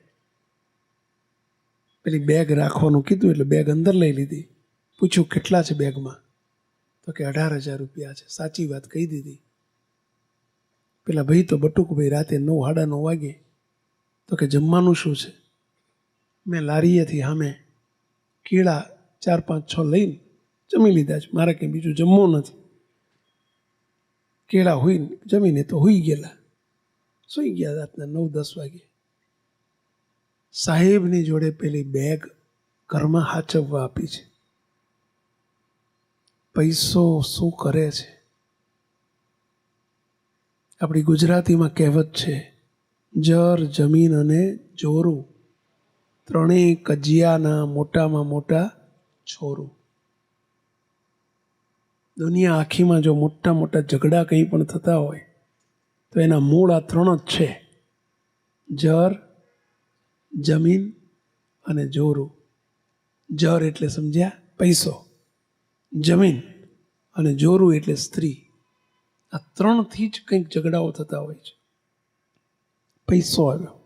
પેલી બેગ રાખવાનું કીધું એટલે બેગ અંદર લઈ લીધી. પૂછ્યું કેટલા છે બેગમાં? તો કે 18,000 રૂપિયા છે. સાચી વાત કહી દીધી. પેલા ભાઈ તો બટુકભાઈ રાતે 9:30 વાગે તો કે જમવાનું શું છે? મેં લારીએથી સામે કેળા 4, 5, 6 લઈને જમી લીધા છે, મારે કંઈ બીજું જમવું નથી. કેળા હોઈને જમીને તો હોઈ ગયેલા, સૂઈ ગયા રાતના 9-10 વાગે. સાહેબની જોડે પેલી બેગ ઘરમાં હાચવવા આપી છે. પૈસો શું કરે છે? આપણી ગુજરાતીમાં કહેવત છે, જર, જમીન અને જોરું, ત્રણેય કજિયાના મોટામાં મોટા છોરું. દુનિયા આખીમાં જો મોટા મોટા ઝઘડા કંઈ પણ થતા હોય તો એના મૂળ આ 3 જ છે, જર, જમીન અને જોરું. જર એટલે સમજ્યા પૈસો, જમીન અને જોરું એટલે સ્ત્રી. આ 3થી જ કંઈક ઝઘડાઓ થતા હોય છે. પૈસો આવ્યો,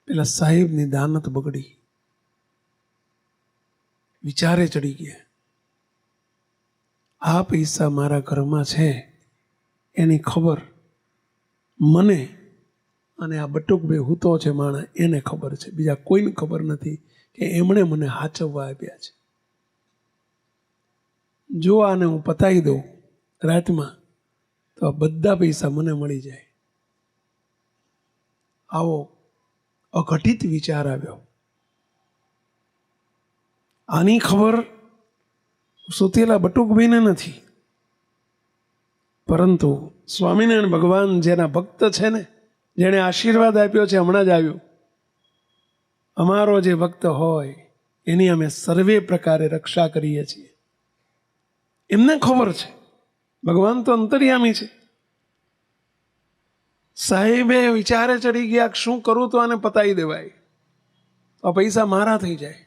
પેલા સાહેબની દાનત બગડી, વિચારે ચડી ગયા, આ પૈસા મારા ઘરમાં છે એની ખબર મને અને આ બટુકભાઈ હૂતો છે માણસ એને ખબર છે, બીજા કોઈને ખબર નથી કે એમણે મને હાચવવા આપ્યા છે. જો આને હું પતાવી દઉં રાતમાં તો આ બધા પૈસા મને મળી જાય. આવો અઘટિત વિચાર આવ્યો. આની ખબર સુતેલા બટુકભાઈને નથી, પરંતુ સ્વામિનારાયણ ભગવાન જેના ભક્ત છે ને, જેણે આશીર્વાદ આપ્યો છે, હમણાં જ આવ્યું, અમારો જે ભક્ત હોય એની અમે સર્વે પ્રકારે રક્ષા કરીએ છીએ. એમને ખબર છે ભગવાન તો અંતર્યામી છે. સાહેબે વિચારે ચડી ગયા શું કરું તો આને પતાવી દેવાય, આ પૈસા મારા થઈ જાય.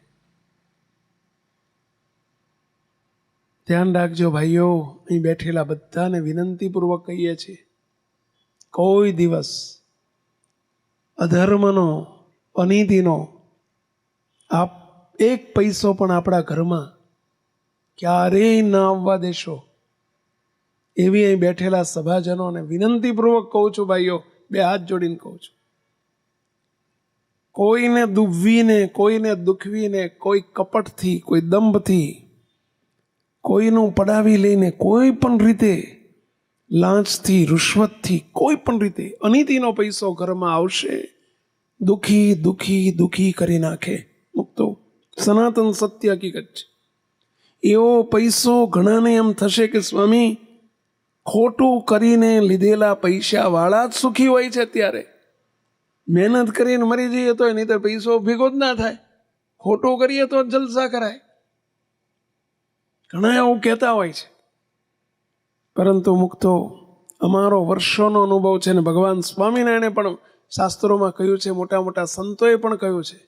ધ્યાન રાખજો ભાઈઓ, અહીં બેઠેલા બધાને વિનંતીપૂર્વક કહીએ છીએ, કોઈ દિવસ અધર્મનો, અનીતિનો આપ એક પૈસો પણ આપણા ઘરમાં ક્યારેય ન આવવા દેશો. એવી અહીં બેઠેલા સભાજનોને વિનંતીપૂર્વક કહું છું ભાઈઓ, બે હાથ જોડીને કહું છું. કોઈને દુભવીને, કોઈને દુખવીને, કોઈ કપટથી, કોઈ દંભથી, કોઈનું પડાવી લઈને, કોઈ પણ રીતે લાંચથી, રૂશ્વતથી, કોઈ પણ રીતે અનીતિનો પૈસો ઘરમાં આવશે, દુખી દુખી દુખી કરી નાખે. મુક્તો સનાતન સત્ય હકીકત છે. એવો પૈસો ઘણાને એમ થશે કે સ્વામી ખોટું કરીને લીધેલા પૈસા વાળા જ સુખી હોય છે. અત્યારે મહેનત કરીને મરી જઈએ તો નહીં તો પૈસો ભેગો જ ના થાય, ખોટું કરીએ તો જલસા કરાય, ઘણા એવું કહેતા હોય છે. પરંતુ મુક્તો અમારો વર્ષોનો અનુભવ છે ને ભગવાન સ્વામિનારાયણે પણ શાસ્ત્રોમાં કહ્યું છે, મોટા મોટા સંતોએ પણ કહ્યું છે,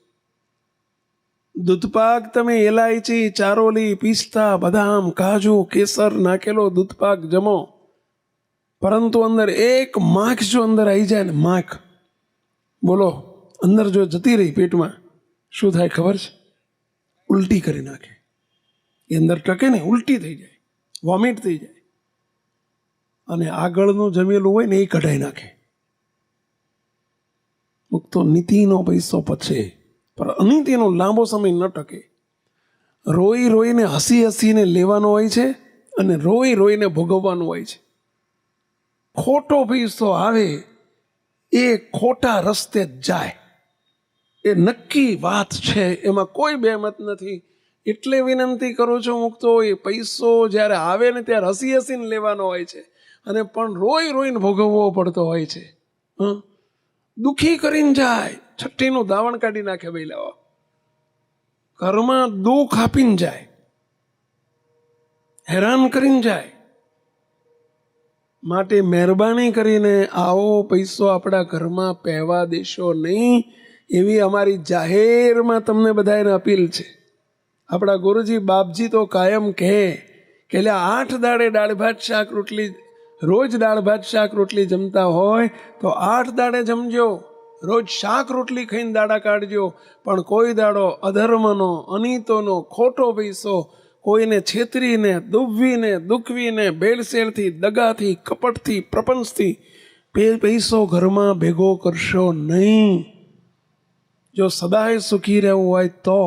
દૂધપાક તમે એલાયચી, ચારોલી, પિસ્તા, બદામ, કાજુ, કેસર નાખેલો દૂધપાક જમો, પરંતુ અંદર એક માખ જો અંદર આવી જાય ને, માખ બોલો, અંદર જો જતી રહી પેટમાં, શું થાય ખબર છે? ઉલટી કરી નાખે. એ અંદર ટકે ને ઉલટી થઈ જાય, વોમિટ થઈ જાય, અને આગળનું જમેલું હોય ને એ કઢાઈ નાખે. મુક્તો નીતિનો પૈસો પછે, પણ અનીતિનો લાંબો સમય ન ટકે. રોઈ રોઈને, હસી હસીને લેવાનો હોય છે અને રોઈ રોઈને ભોગવવાનું હોય છે. ખોટો પૈસો આવે એ ખોટા રસ્તે જ જાય, એ નક્કી વાત છે, એમાં કોઈ બેમત નથી. એટલે વિનંતી કરું છું મુક્તો, એ પૈસો જ્યારે આવે ને ત્યારે હસી હસીને લેવાનો હોય છે, અને પણ રોઈ રોઈને ભોગવવો પડતો હોય છે. દુઃખી કરીને જાય, છઠ્ઠીનું દાવણ કાઢી નાખે ભાઈ, ઘરમાં દુઃખ આપીને જાય, હેરાન કરીને જાય. માટે મહેરબાની કરીને આવો પૈસો આપણા ઘરમાં પહેવા દેશો નહીં, એવી અમારી જાહેરમાં તમને બધાને અપીલ છે. આપણા ગુરુજી બાપજી તો કાયમ કહે કે 8 દાડે દાળ ભાત શાક રોટલી, રોજ દાળ ભાત શાક રોટલી જમતા હોય તો 8 દાડે જમજો, રોજ શાક રોટલી ખાઈને દાડા કાઢજો, પણ કોઈ દાડો અધર્મનો, અનીતોનો, ખોટો પૈસો કોઈને છેતરીને, દુભવીને, દુખવીને, ભેળસેળથી, દગાથી, કપટથી, પ્રપંચથી પૈસો ઘરમાં ભેગો કરશો નહીં. જો સદાય સુખી રહેવું હોય તો.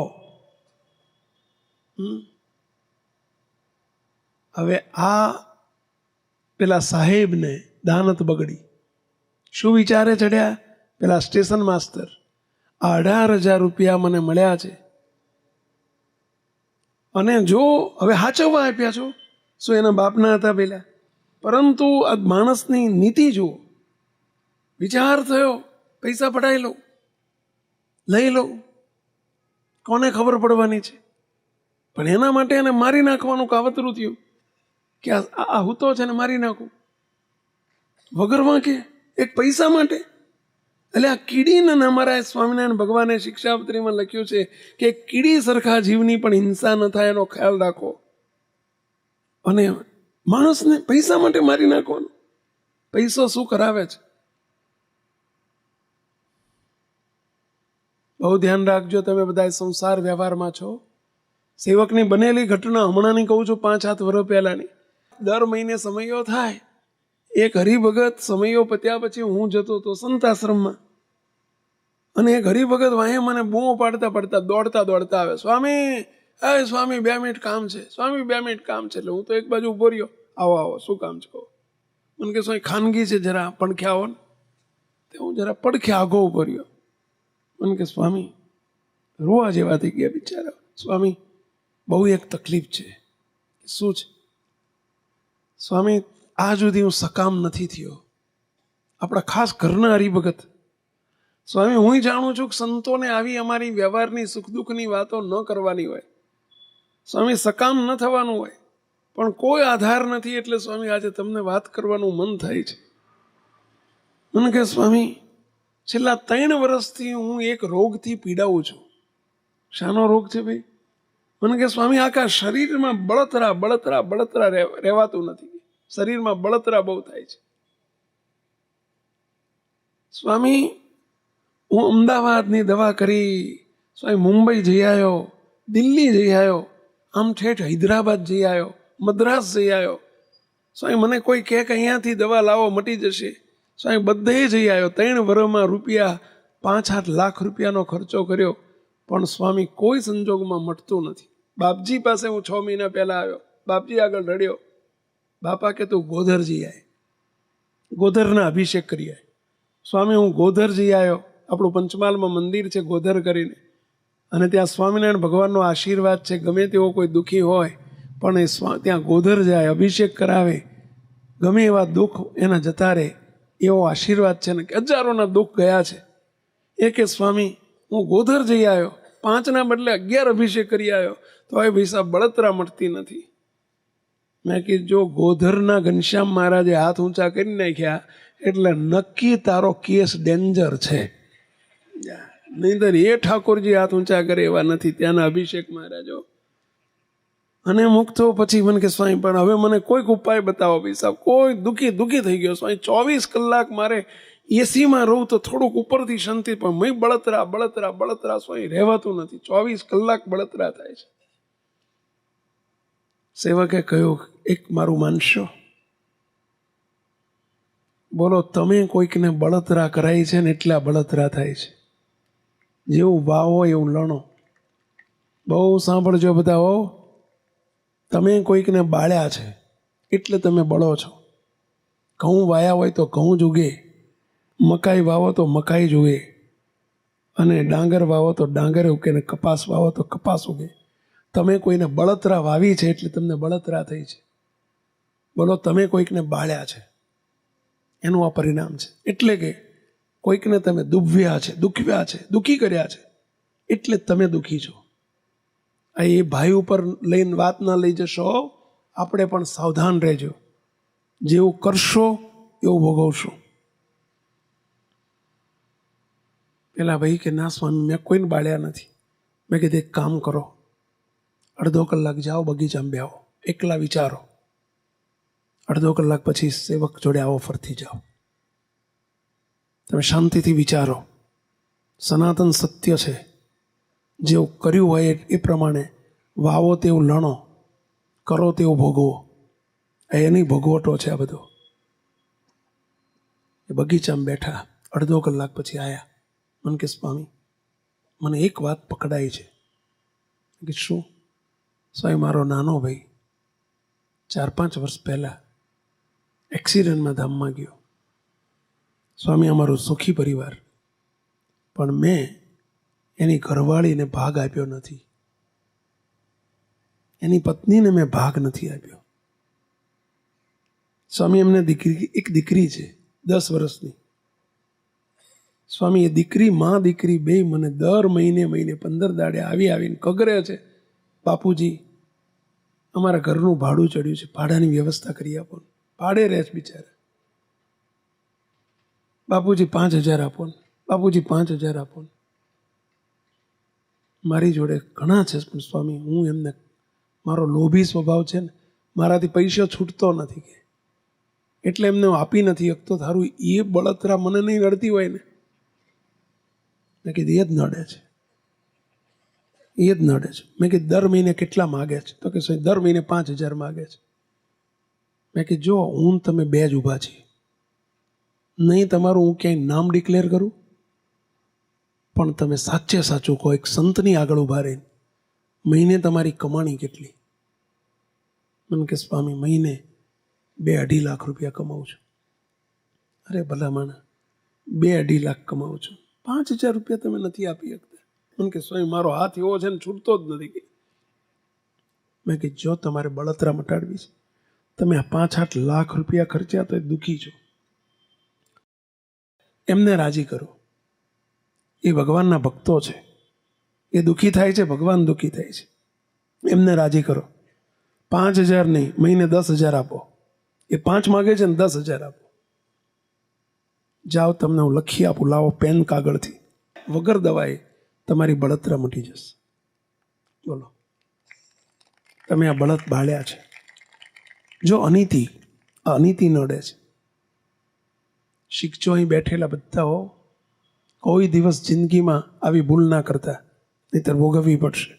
હવે આ પેલા સાહેબને દાનત બગડી. શું વિચારે ચડ્યા પેલા સ્ટેશન માસ્તર? 18,000 રૂપિયા મને મળ્યા છે, અને જો હવે હાચવવા આપ્યા છો, શું એના બાપના હતા પેલા? પરંતુ આ માણસની નીતિ જુઓ. વિચાર થયો પૈસા પડાવી લો, લઈ લો, કોને ખબર પડવાની છે? પણ એના માટે એને મારી નાખવાનું કાવતરું થયું કે આ હૂતો છે ને મારી નાખું વગર વાંકે, એક પૈસા માટે. એટલે આ કીડીને અમારા સ્વામિનારાયણ ભગવાને શિક્ષાપત્રીમાં લખ્યું છે કે કીડી સરખા જીવની પણ હિંસા ન થાય એનો ખ્યાલ રાખો. અને માણસને પૈસા માટે મારી નાખવાનું, પૈસો શું કરાવે છે? બહુ ધ્યાન રાખજો, તમે બધા સંસાર વ્યવહારમાં છો. સેવકની બનેલી ઘટના હમણાંની કહું છું, 5-7 વર્ષ પહેલાની. દર મહિને સમયો થાય એક હરિભગત સમયો પત્યા પછી હું જતો હતો સંતાશ્રમમાં, અને એક હરિભગત વાંહે મને બૂમો પાડતા પાડતા દોડતા દોડતા આવે, સ્વામી, અરે સ્વામી 2 મિનિટ કામ છે, સ્વામી 2 મિનિટ કામ છે. એટલે હું તો એક બાજુ ઉભો રહ્યો, આવો આવો, શું કામ છે? મને કે સ્વામી ખાનગી છે, જરા પડખે આવો ને. તે હું જરા પડખે આગો ઉભો રહ્યો. મને કે સ્વામી, રોવા જેવા થઈ ગયા બિચારા. સ્વામી, બહુ એક તકલીફ છે. શું છે? સ્વામી, આ સુધી હું સકામ નથી થયો. આપણા ખાસ ઘરના હરિભગત. સ્વામી, હું જાણું છું કે સંતોને આવી અમારી વ્યવહારની સુખ દુઃખની વાતો ન કરવાની હોય. સ્વામી, સકામ ન થવાનું હોય, પણ કોઈ આધાર નથી, એટલે સ્વામી આજે તમને વાત કરવાનું મન થાય છે. મને કે સ્વામી, છેલ્લા 3 વર્ષથી હું એક રોગથી પીડાવું છું. શાનો રોગ છે ભાઈ? મને કે સ્વામી, આખા શરીરમાં બળતરા બળતરા બળતરા રહેવાતું નથી. શરીરમાં બળતરા બહુ થાય છે. સ્વામી, હું અમદાવાદની દવા કરી, સ્વામી મુંબઈ જઈ આવ્યો, દિલ્હી જઈ આવ્યો, આમ ઠેઠ હૈદરાબાદ જઈ આવ્યો, મદ્રાસ જઈ આવ્યો. સ્વામી, મને કોઈ કહે કે અહીંયાથી દવા લાવો મટી જશે. સ્વામી, બધે જઈ આવ્યો. 3 વર્ષમાં રૂપિયા 5-8 લાખ રૂપિયાનો ખર્ચો કર્યો, પણ સ્વામી કોઈ સંજોગમાં મટતું નથી. બાપજી પાસે હું 6 મહિના પહેલા આવ્યો, બાપજી આગળ રડ્યો. બાપા કે તું ગોધર જઈ આય, ગોધરના અભિષેક કરી આય. સ્વામી, હું ગોધર જઈ આવ્યો. આપણું પંચમહાલમાં મંદિર છે ગોધર કરીને, અને ત્યાં સ્વામિનારાયણ ભગવાનનો આશીર્વાદ છે. ગમે તેવો કોઈ દુઃખી હોય પણ એ ત્યાં ગોધર જાય, અભિષેક કરાવે, ગમે એવા દુઃખ એના જતા રહે, એવો આશીર્વાદ છે ને. કે હજારોના દુઃખ ગયા છે. એ કે સ્વામી, હું ગોધર જઈ આવ્યો, 5ના બદલે 11 અભિષેક કરી આવ્યો, તો એ પૈસા બળતરા મળતી નથી. મેં કીધું, જો ગોધરના ઘનશ્યામ મહારાજે હાથ ઊંચા કરી નાખ્યા એટલે નક્કી તારો કેસ ડેન્જર છે. નહીંતર એ ઠાકોરજી હાથ ઊંચા કરે એવા નથી, ત્યાંના અભિષેક મહારાજો. અને મુક્તો પછી મને કે સ્વામી, પણ હવે મને કોઈક ઉપાય બતાવો ભાઈ સાહેબ, કોઈ દુઃખી થઈ ગયો સ્વામી. 24 કલાક મારે એસીમાં રહું તો થોડુંક ઉપરથી શાંતિ, પણ મેં બળતરા બળતરા બળતરા સ્વામી રહેવાતું નથી. 24 કલાક બળતરા થાય છે. સેવકે કહ્યું, એક મારું માનશો? બોલો, તમે કોઈકને બળતરા કરાય છે ને એટલા બળતરા થાય છે. જેવું વાવો એવું લણો. બહુ સાંભળજો બધા. હો, તમે કોઈકને બાળ્યા છે એટલે તમે બળો છો. ઘઉં વાયા હોય તો ઘઉં જ ઉગે, મકાઈ વાવો તો મકાઈ જ ઉગે, અને ડાંગર વાવો તો ડાંગર ઉગે, ને કપાસ વાવો તો કપાસ ઉગે. તમે કોઈને બળતરા વાવી છે એટલે તમને બળતરા થઈ છે. બોલો, તમે કોઈકને બાળ્યા છે એનું આ પરિણામ છે. એટલે કે કોઈકને તમે દુભવ્યા છે, દુઃખી કર્યા છે, એટલે તમે દુઃખી છો. આ એ ભાઈ ઉપર લઈને વાત ના લઈ જશો. આપણે પણ સાવધાન રહેજો. જેવું કરશો એવું ભોગવશો. પેલા ભાઈ કે ના સ્વામી, મેં કોઈને બાળ્યા નથી. મેં કીધું, એક કામ કરો, અડધો કલાક જાઓ બગીચામાં બેહો, એકલા વિચારો. અડધો કલાક પછી સેવક જોડે આવો, ફરતી જાઓ. તમે શાંતિથી વિચારો. સનાતન સત્ય છે. જેવું કર્યું હોય એ પ્રમાણે વાવો તેવું લણો, કરો તેવું ભોગવો. એની ભોગવટો છે આ બધો. એ બગીચામાં બેઠા, અડધો કલાક પછી આવ્યા. મને કે સ્વામી, મને એક વાત પકડાઈ છે. કે શું? સ્વામી, મારો નાનો ભાઈ 4-5 વર્ષ પહેલા એક્સિડન્ટમાં ધામમાં ગયો. સ્વામી, અમારું સુખી પરિવાર, પણ મેં એની ઘરવાળીને ભાગ આપ્યો નથી, એની પત્નીને મેં ભાગ નથી આપ્યો. સ્વામી, એમને એક દીકરી છે 10 વર્ષની. સ્વામી, એ દીકરી દીકરી બે મને દર મહિને 15 દાડે આવીને કગરે છે, બાપુજી અમારા ઘરનું ભાડું ચડ્યું છે, ભાડાની વ્યવસ્થા કરી આપો. ભાડે રહે છે બિચારા. બાપુજી 5,000 આપો ને, બાપુજી 5,000 આપો ને. મારી જોડે ઘણા છે પણ સ્વામી, હું એમને, મારો લોભી સ્વભાવ છે ને, મારાથી પૈસા છૂટતો નથી કે, એટલે એમને હું આપી નથી શકતો. તારું એ બળતરા મને નહીં નડતી હોય ને. મેં કીધું, એ જ નડે છે. મેં કીધું, દર મહિને કેટલા માગે છે? તો કે દર મહિને 5,000 માગે છે. મેં કે જો હું ને તમે બે જ ઊભા છીએ, નહીં તમારું હું ક્યાંય નામ ડિક્લેર કરું, પણ તમે સાચે સાચું કહો, એક સંતની આગળ ઊભા રહીને મહિને તમારી કમાણી કેટલી? મને કે સ્વામી મહિને 2-2.5 લાખ રૂપિયા કમાવું છું. અરે ભલા માણા, 2-2.5 લાખ કમાવું છું, 5,000 રૂપિયા તમે નથી આપી શકતા? મને કે સ્વામી મારો હાથ એવો છે ને છૂટતો જ નથી. મેં કે જો તમારે બળતરા મટાડવી છે, તમે આ 5-8 લાખ રૂપિયા ખર્ચ્યા તો એ દુઃખી છો, એમને રાજી કરો. એ ભગવાનના ભક્તો છે, એ દુઃખી થાય છે, ભગવાન દુઃખી થાય છે. એમને રાજી કરો. 5,000 નહીં, મહિને 10,000 આપો. એ 5 માગે છે ને 10,000 આપો. જાઓ, તમને હું લખી આપું, લાવો પેન કાગળથી. વગર દવાએ તમારી બળતરા મટી જશે. બોલો, તમે આ બળત બાળ્યા છે. જો અનીતિ નડે છે, શીખજો અહીં બેઠેલા બધા હો, કોઈ દિવસ જિંદગીમાં આવી ભૂલ ના કરતા, નહીતર ભોગવવી પડશે.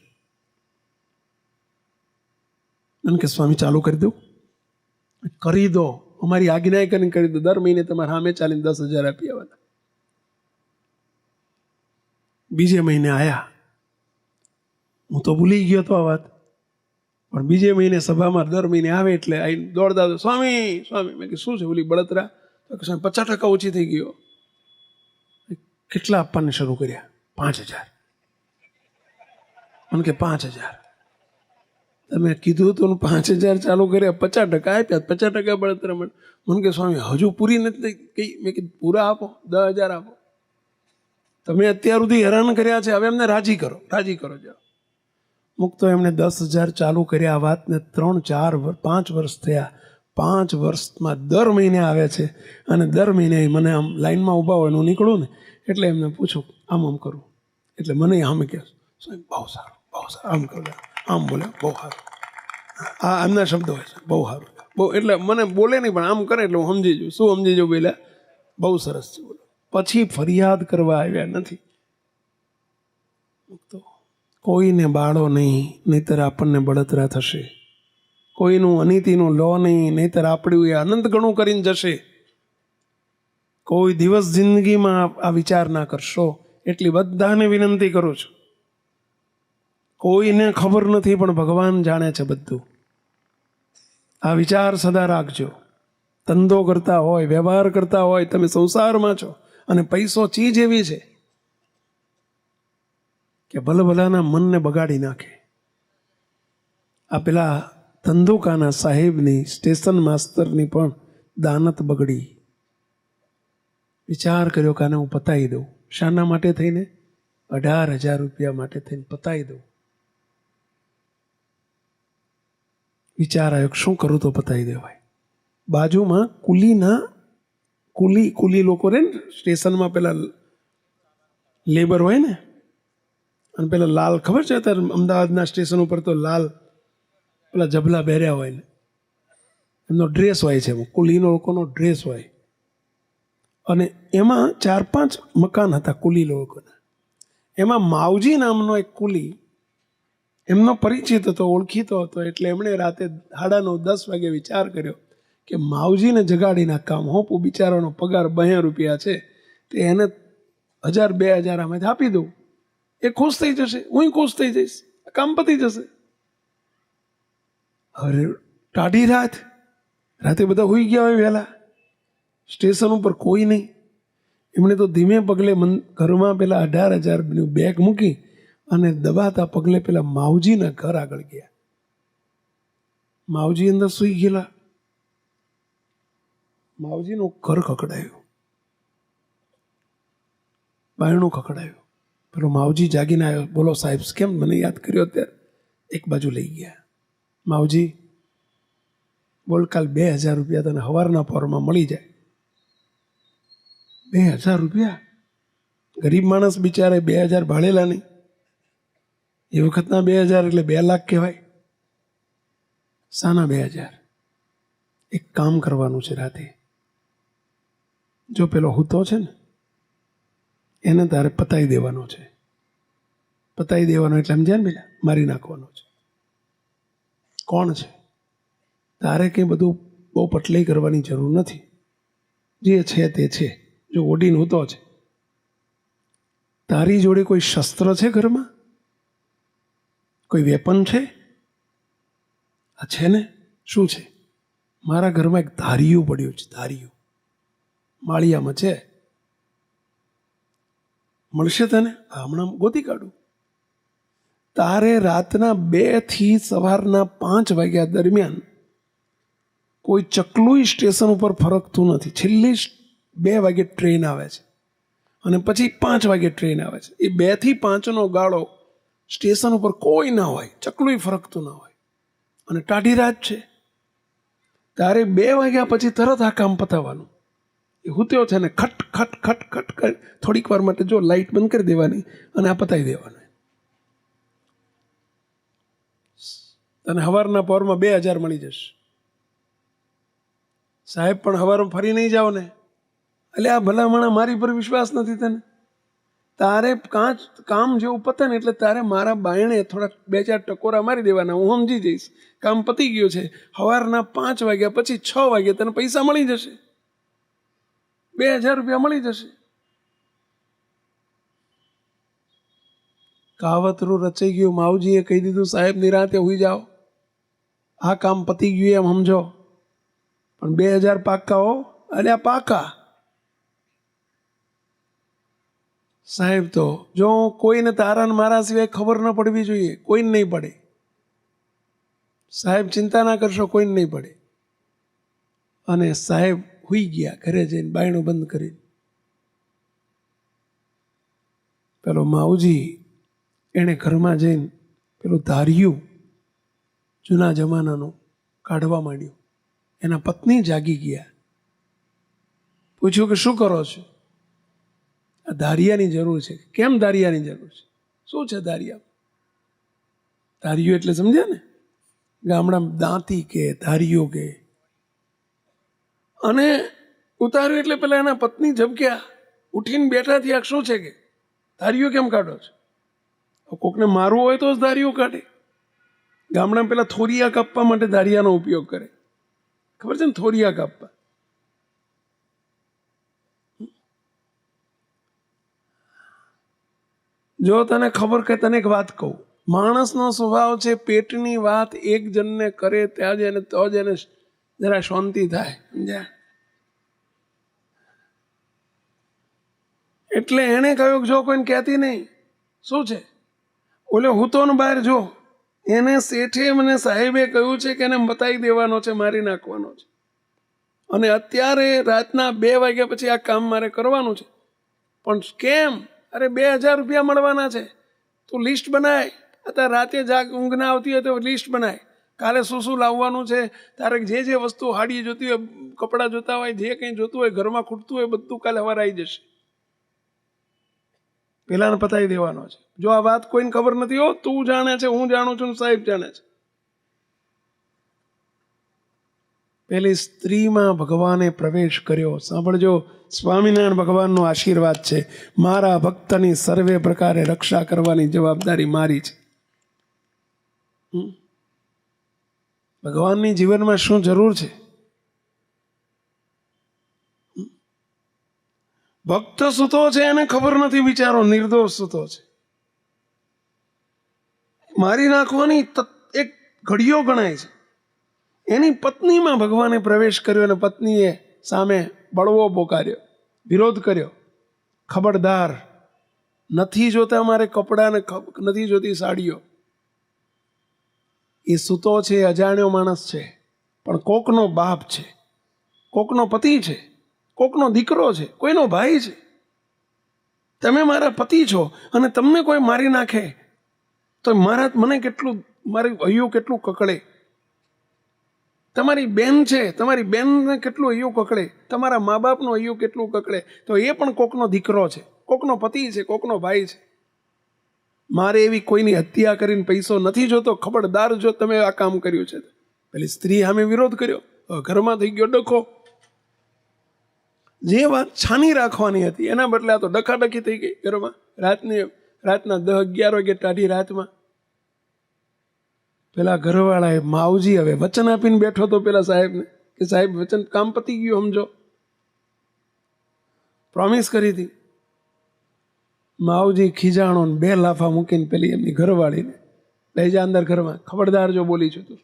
મને કે સ્વામી ચાલુ કરી દઉં? કરી દો, અમારી આજ્ઞા કરીને કરી દો. દર મહિને તમારે સામે ચાલીને 10,000 આપી આવવાના. બીજે મહિને આયા, હું તો ભૂલી ગયો તો આ વાત, પણ બીજે મહિને સભામાં દર મહિને આવે એટલે આવીને દોડતા સ્વામી સ્વામી. મેં કે શું છે ઓલી બળતરા? તો કે સ્વામી 50% ઓછી થઈ ગયો. કેટલા આપવાને શરૂ કર્યા? 5,000. મને કે 5,000 તમે કીધું તો 5,000 ચાલુ કર્યા, 50% આપ્યા, 50% બળતરા મળે. મને કે સ્વામી હજુ પૂરી નથી કઈ? મેં કીધું પૂરા આપો, 10,000 આપો. તમે અત્યાર સુધી હેરાન કર્યા છે, હવે એમને રાજી કરો, રાજી કરો. જાઓ મુક્તો. એમણે 10,000 ચાલુ કર્યા. આ વાતને 3-4-5 વર્ષ થયા. 5 વર્ષમાં દર મહિને આવે છે, અને દર મહિને મને આમ લાઈનમાં ઊભા હોય, હું નીકળું ને એટલે એમને પૂછું આમ કરું, એટલે મને આમ કહે બહુ સારું, બહુ સારું, આમ કરું, આમ બોલે બહુ સારું. આ એમના શબ્દો હોય છે, બહુ સારું, બહુ. એટલે મને બોલે નહીં, પણ આમ કરે એટલે હું સમજી જાઉં. શું સમજી જાઉં? પેલા બહુ સરસ છે બોલો. પછી ફરિયાદ કરવા આવ્યા નથી. તો કોઈને બાળો નહીં, નહીતર આપણને બળતરા થશે. કોઈનું અનીતિનું લો નહીં, નહીતર આપણું એ અનંત ગણું કરીને જશે. કોઈ દિવસ જિંદગીમાં આ વિચાર ના કરશો, એટલી બધાને વિનંતી કરું છું. કોઈને ખબર નથી, પણ ભગવાન જાણે છે બધું. આ વિચાર સદા રાખજો. ધંધો કરતા હોય, વ્યવહાર કરતા હોય, તમે સંસારમાં છો, અને પૈસો ચીજ એવી છે કે ભલભલાના મનને બગાડી નાખે. આ પેલા ધંધુકાના સાહેબની, સ્ટેશન માસ્તરની પણ દાનત બગડી. વિચાર કર્યો કે આને હું પતાવી દઉં. શાના માટે થઈને? 18,000 રૂપિયા માટે થઈને પતાવી દઉં. વિચાર આવ્યો શું કરું તો પતાવી દેવાય. બાજુમાં કુલી લોકો રહે ને સ્ટેશનમાં, પેલા લેબર હોય ને, અને પેલા લાલ, ખબર છે અત્યારે અમદાવાદના સ્ટેશન ઉપર તો લાલ પેલા જબલા પહેર્યા હોય ને, એમનો ડ્રેસ હોય છે, કુલીનો લોકોનો ડ્રેસ હોય. અને એમાં 4-5 મકાન હતા કુલી લોકોના. એમાં માવજી નામનો એક કુલી, એમનો પરિચિત હતો, ઓળખીતો હતો. એટલે એમણે રાતે 9:30-10 વાગે વિચાર કર્યો કે માવજીને જગાડી નાખવા, હોપું બિચારાનો પગાર 2 રૂપિયા છે, તે એને 1,000-2,000 આમાંથી આપી દઉં. એ ખુશ થઈ જશે, હું ખુશ થઈ જઈશ, કામ પતી જશે. હવે ટાઢી રાતે બધા હોઈ ગયા હોય વહેલા, સ્ટેશન ઉપર કોઈ નહીં. એમણે તો ધીમે પગલે ઘરમાં પેલા 18,000 બેગ મૂકી અને દબાતા પગલે પેલા માવજીના ઘર આગળ ગયા. માવજી અંદર સૂઈ ગયેલા. માવજીનું ઘર ખખડાયું, બાયણું ખખડાયું. પેલો માવજી જાગીને આવ્યો. બોલો સાહેબ, કેમ મને યાદ કર્યો? અત્યારે એક બાજુ લઈ ગયા. માવજી બોલ, કાલ 2,000 રૂપિયા તને સવારના પહોરમાં મળી જાય. 2,000 રૂપિયા? ગરીબ માણસ બિચારે 2,000 ભાળેલા નહીં. એ વખતના 2,000 એટલે 2 લાખ કહેવાય. સાના 2,000? એક કામ કરવાનું છે રાતે. જો પેલો હૂતો છે ને, એને તારે પતાવી દેવાનો છે. પતાવી દેવાનો એટલે સમજ્યા ને પેલા, મારી નાખવાનો છે. કોણ છે? તારે કંઈ બધું બહુ પટલાઈ કરવાની જરૂર નથી, જે છે તે છે. જો ઓડીન હૂતો છે, તારી જોડે કોઈ શસ્ત્ર છે ઘરમાં? કોઈ વેપન છે? આ છે ને? શું છે? મારા ઘરમાં એક ધારિયું પડ્યું છે, ધારિયું માળિયામાં છે, મળશે તને? હમણાં ગોતી કાઢું. તારે રાતના 2 થી સવારના 5 વાગ્યા દરમિયાન કોઈ ચકલું સ્ટેશન ઉપર ફરકતું નથી. છેલ્લી 2 વાગે ટ્રેન આવે છે અને પછી 5 વાગે ટ્રેન આવે છે. એ 2 થી 5નો ગાળો સ્ટેશન ઉપર કોઈ ના હોય, ચકલું ફરકતું ના હોય અને ટાઢી રાત છે. તારે 2 વાગ્યા પછી તરત આ કામ પતાવવાનું. એ હુત્યો છે ને ખટ ખટ ખટ ખટ કરી થોડીક વાર માટે જો લાઇટ બંધ કરી દેવાની અને આ પતાવી દેવાનું. તને હવારના પહોરમાં 2000 મળી જશે. સાહેબ પણ હવારમાં ફરી નહીં જાઓ ને, એટલે આ ભલામણા મારી પર વિશ્વાસ નથી તને. તારે કામ જેવું પતે ને એટલે તારે મારા બાયણે થોડાક 2-4 ટકોરા મારી દેવાના. હું સમજી જઈશ કામ પતી ગયું છે. સવારના 5 વાગ્યા પછી 6 વાગે તને પૈસા મળી જશે, 2000 રૂપિયા મળી જશે. કાવતરું રચાઈ ગયું. માવજીએ કહી દીધું સાહેબ નિરાંતે હુઈ જાઓ, આ કામ પતી ગયું એમ સમજો, પણ 2000 પાકા હો. અલ્યા પાકા. સાહેબ તો જો કોઈને તારા મારા સિવાય ખબર ન પડવી જોઈએ, કોઈને નહીં પડે. સાહેબ ચિંતા ના કરશો, કોઈને નહીં પડે. અને સાહેબ હુઈ ગયા ઘરે જઈને બાયણું બંધ કરીને. પેલો માવજી એણે ઘરમાં જઈને પેલું ધાર્યું જૂના જમાનાનું કાઢવા માંડ્યું. એના પત્ની જાગી ગયા. પૂછ્યું કે શું કરો છો? આ ધારિયાની જરૂર છે. કેમ ધારિયાની જરૂર છે? શું છે ધારિયા? ધારિયું એટલે સમજ્યા ને, ગામડામાં દાંતી કે ધારિયો કે. અને ઉતાર્યું એટલે પેલા એના પત્ની ઝબક્યા, ઉઠીને બેઠા થયા. શું છે કે ધારિયો કેમ કાઢો છો? કોકને મારવું હોય તો જ ધારિયો કાઢે. ગામડામાં પેલા થોરિયા કાપવા માટે ધારિયાનો ઉપયોગ કરે, ખબર છે ને? થોરિયા કાપવા. જો તને ખબર કે તને એક વાત કહું, માણસનો સ્વભાવ છે પેટની વાત એક જણને કરે ત્યાં જ એને તો જ એને જરા શાંતિ થાય, સમજ્યા? એટલે એને કહ્યું જો કોઈને કહેતી નહીં. શું છે? ઓલે હું તો બહાર જો એને શેઠે મને સાહેબે કહ્યું છે કે એને બતાવી દેવાનો છે, મારી નાખવાનો છે. અને અત્યારે રાતના 2 વાગ્યા પછી આ કામ મારે કરવાનું છે. પણ કેમ? અરે 2000 રૂપિયા મળવાના છે. તું લિસ્ટ બનાય. અત્યારે રાતે ઊંઘ ના આવતી હોય તો લિસ્ટ બનાય. કાલે શું શું લાવવાનું છે, તારે જે વસ્તુ હાડી જોતી હોય, કપડાં જોતા હોય, જે કંઈ જોતું હોય, ઘરમાં ખૂટતું હોય, બધું કાલે સવારે આવી જશે. પેલાને પતાવી દેવાનો છે. જો આ વાત કોઈને ખબર નથી હો, તું જાણે છે, હું જાણું છું, સાહેબ જાણે છે. પેલી સ્ત્રીમાં ભગવાને પ્રવેશ કર્યો. સાંભળજો, સ્વામિનારાયણ ભગવાનનો આશીર્વાદ છે. મારા ભક્તની સર્વે પ્રકારે રક્ષા કરવાની જવાબદારી મારી છે. ભગવાનની જીવનમાં શું જરૂર છે? ભક્ત સૂતો છે એને ખબર નથી, બિચારો નિર્દોષ સૂતો છે. મારી નાખવાની એક ઘડીઓ ગણાય છે. એની પત્નીમાં ભગવાને પ્રવેશ કર્યો અને પત્નીએ સામે બળવો પોકાર્યો, વિરોધ કર્યો. ખબરદાર, નથી જોતા મારે કપડાં ને નથી જોતી સાડીઓ. એ સૂતો છે, અજાણ્યો માણસ છે, પણ કોકનો બાપ છે, કોકનો પતિ છે, કોકનો દીકરો છે, કોઈનો ભાઈ છે. તમે મારા પતિ છો અને તમને કોઈ મારી નાખે તો મને કેટલું, મારું હૈયું કેટલું કકળે. તમારી બેન છે, તમારી બેનને કેટલું હૈયું કકળે. તમારા મા બાપનું હૈયું કેટલું કકળે. તો એ પણ કોકનો દીકરો છે, કોકનો પતિ છે, કોકનો ભાઈ છે. મારે એવી કોઈની હત્યા કરીને પૈસો નથી જોતો. ખબરદાર જો તમે આ કામ કર્યું છે. પેલી સ્ત્રી સામે વિરોધ કર્યો, ઘરમાં થઈ ગયો ડખો. જે વાત છાની રાખવાની હતી એના બદલે આ તો ડખાડખી થઈ ગઈ ઘરમાં. રાતના 10-11 વાગે ટાઢી રાતમાં. પેલા ઘરવાળાએ માવજી હવે વચન આપીને બેઠો તો પેલા સાહેબને કે સાહેબ વચન કામ પતી ગયું, સમજો, પ્રોમિસ કરી હતી. માવજી ખીજાણો ને 2 લાફા મૂકીને પેલી એમની ઘરવાળીને લઈ જા અંદર ઘરમાં, ખબરદાર જો બોલી છું તું.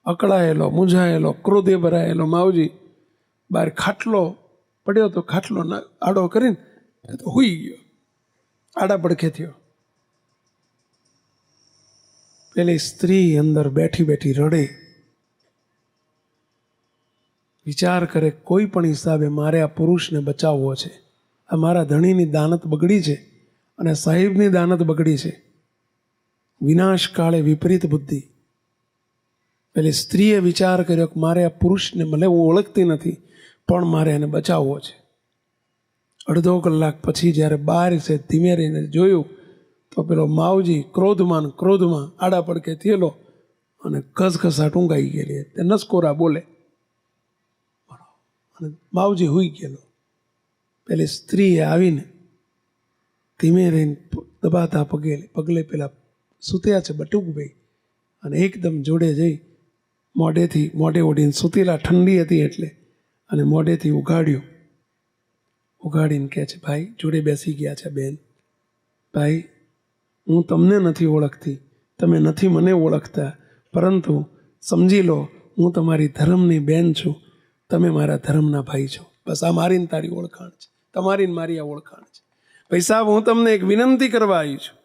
અકળાયેલો, મૂંઝાયેલો, ક્રોધે ભરાયેલો માવજી બહાર ખાટલો પડ્યો તો ખાટલો આડો કરીને તો હુઈ ગયો, આડા પડખે થયો. પેલી સ્ત્રી અંદર બેઠી બેઠી રડે, વિચાર કરે કોઈ પણ હિસાબે મારે આ પુરુષને બચાવવો છે. આ મારા ધણીની દાનત બગડી છે અને સાહેબની દાનત બગડી છે. વિનાશ કાળે વિપરીત બુદ્ધિ. પેલી સ્ત્રીએ વિચાર કર્યો કે મારે આ પુરુષને ભલે હું ઓળખતી નથી પણ મારે એને બચાવવો છે. અડધો કલાક પછી જ્યારે બહાર છે ધીમે રહીને જોયું તો પેલો માવજી ક્રોધમાં આડા પડકે થયેલો અને ઘસઘસાટ ઊંઘાઈ ગયેલી. તે નસકોરા બોલે અને માવજી હુઈ ગયેલો. પેલી સ્ત્રીએ આવીને ધીમે રહીને દબાતા પગલે પેલા સૂત્યા છે બટુકભાઈ અને એકદમ જોડે જઈ મોઢે ઓઢીને સૂતેલા, ઠંડી હતી એટલે, અને મોઢેથી ઉગાડીને કહે છે, ભાઈ, જોડે બેસી ગયા છે બેન, ભાઈ, હું તમને નથી ઓળખતી, તમે નથી મને ઓળખતા, પરંતુ સમજી લો હું તમારી ધર્મની બેન છું, તમે મારા ધર્મના ભાઈ છો. બસ આ મારી ને તારી ઓળખાણ છે, તમારી ને મારી આ ઓળખાણ છે. ભાઈ સાહેબ, હું તમને એક વિનંતી કરવા આવી છું.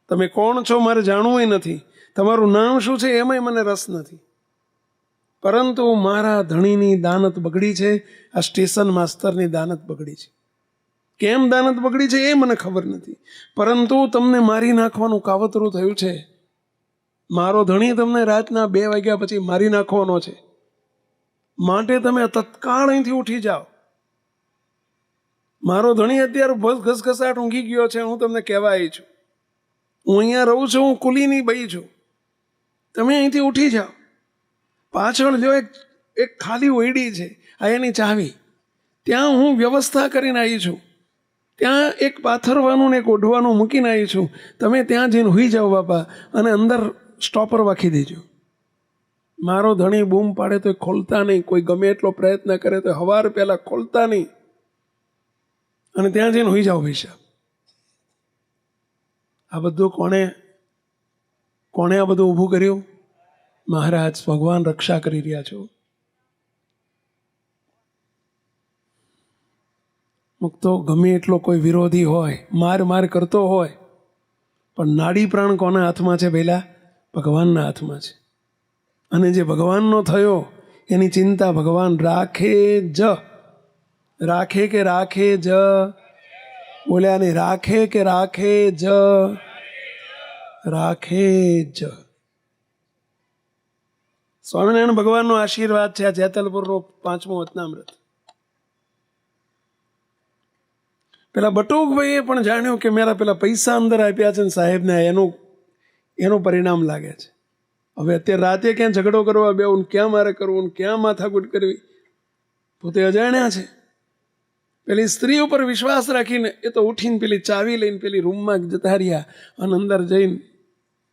તમે કોણ છો મારે જાણવું નથી, તમારું નામ શું છે એમાંય મને રસ નથી, પરંતુ મારા ધણીની દાનત બગડી છે, આ સ્ટેશન માસ્તરની દાનત બગડી છે. કેમ દાનત બગડી છે એ મને ખબર નથી, પરંતુ તમને મારી નાખવાનું કાવતરું થયું છે. મારો ધણી તમને રાતના 2 વાગ્યા પછી મારી નાખવાનો છે, માટે તમે તત્કાળ અહીંથી ઉઠી જાઓ. મારો ધણી અત્યારે ઘસઘસાટ ઊંઘી ગયો છે, હું તમને કહેવા આવી છું. હું અહીંયા રહું છું, હું કુલીની બઈ છું. તમે અહીંથી ઉઠી જાઓ. પાછળ જો એક ખાલી ઓયડી છે, આ એની ચાવી, ત્યાં હું વ્યવસ્થા કરીને આવી છું. ત્યાં એક પાથરવાનું ને એક ઓઢવાનું મૂકીને આવી છું. તમે ત્યાં જઈને હુઈ જાઓ બાપા, અને અંદર સ્ટોપર વાખી દેજો. મારો ધણી બૂમ પાડે તો ખોલતા નહીં, કોઈ ગમે એટલો પ્રયત્ન કરે તો હવાર પહેલા ખોલતા નહીં, અને ત્યાં જઈને હુઈ જાઓ. ભાઈ સાહેબ, આ બધું કોણે આ બધું ઊભું કર્યું? મહારાજ ભગવાન રક્ષા કરી રહ્યા છો. મુક્તો ગમે એટલો કોઈ વિરોધી હોય, માર કરતો હોય, પણ નાડી પ્રાણ કોના હાથમાં છે? પહેલા ભગવાનના હાથમાં છે. અને જે ભગવાનનો થયો એની ચિંતા ભગવાન રાખે જ. રાખે કે રાખે જ? બોલ્યા નહીં. રાખે કે રાખે જ? રાખે જ. સ્વામિનારાયણ ભગવાનનો આશીર્વાદ છે આ જેતલપુરનો 5મો વચનામૃત. પેલા બટુકભાઈએ પણ જાણ્યું કે મેરા પેલા પૈસા અંદર આપ્યા છે ને સાહેબને, એનું પરિણામ લાગે છે. હવે અત્યારે રાતે ક્યાં ઝઘડો કરવા બેવું, ક્યાં મારે કરવું, ક્યાં માથાકૂટ કરવી, પોતે અજાણ્યા છે. પેલી સ્ત્રી ઉપર વિશ્વાસ રાખીને એ તો ઉઠીને પેલી ચાવી લઈને પેલી રૂમમાં જતા રહ્યા, અને અંદર જઈને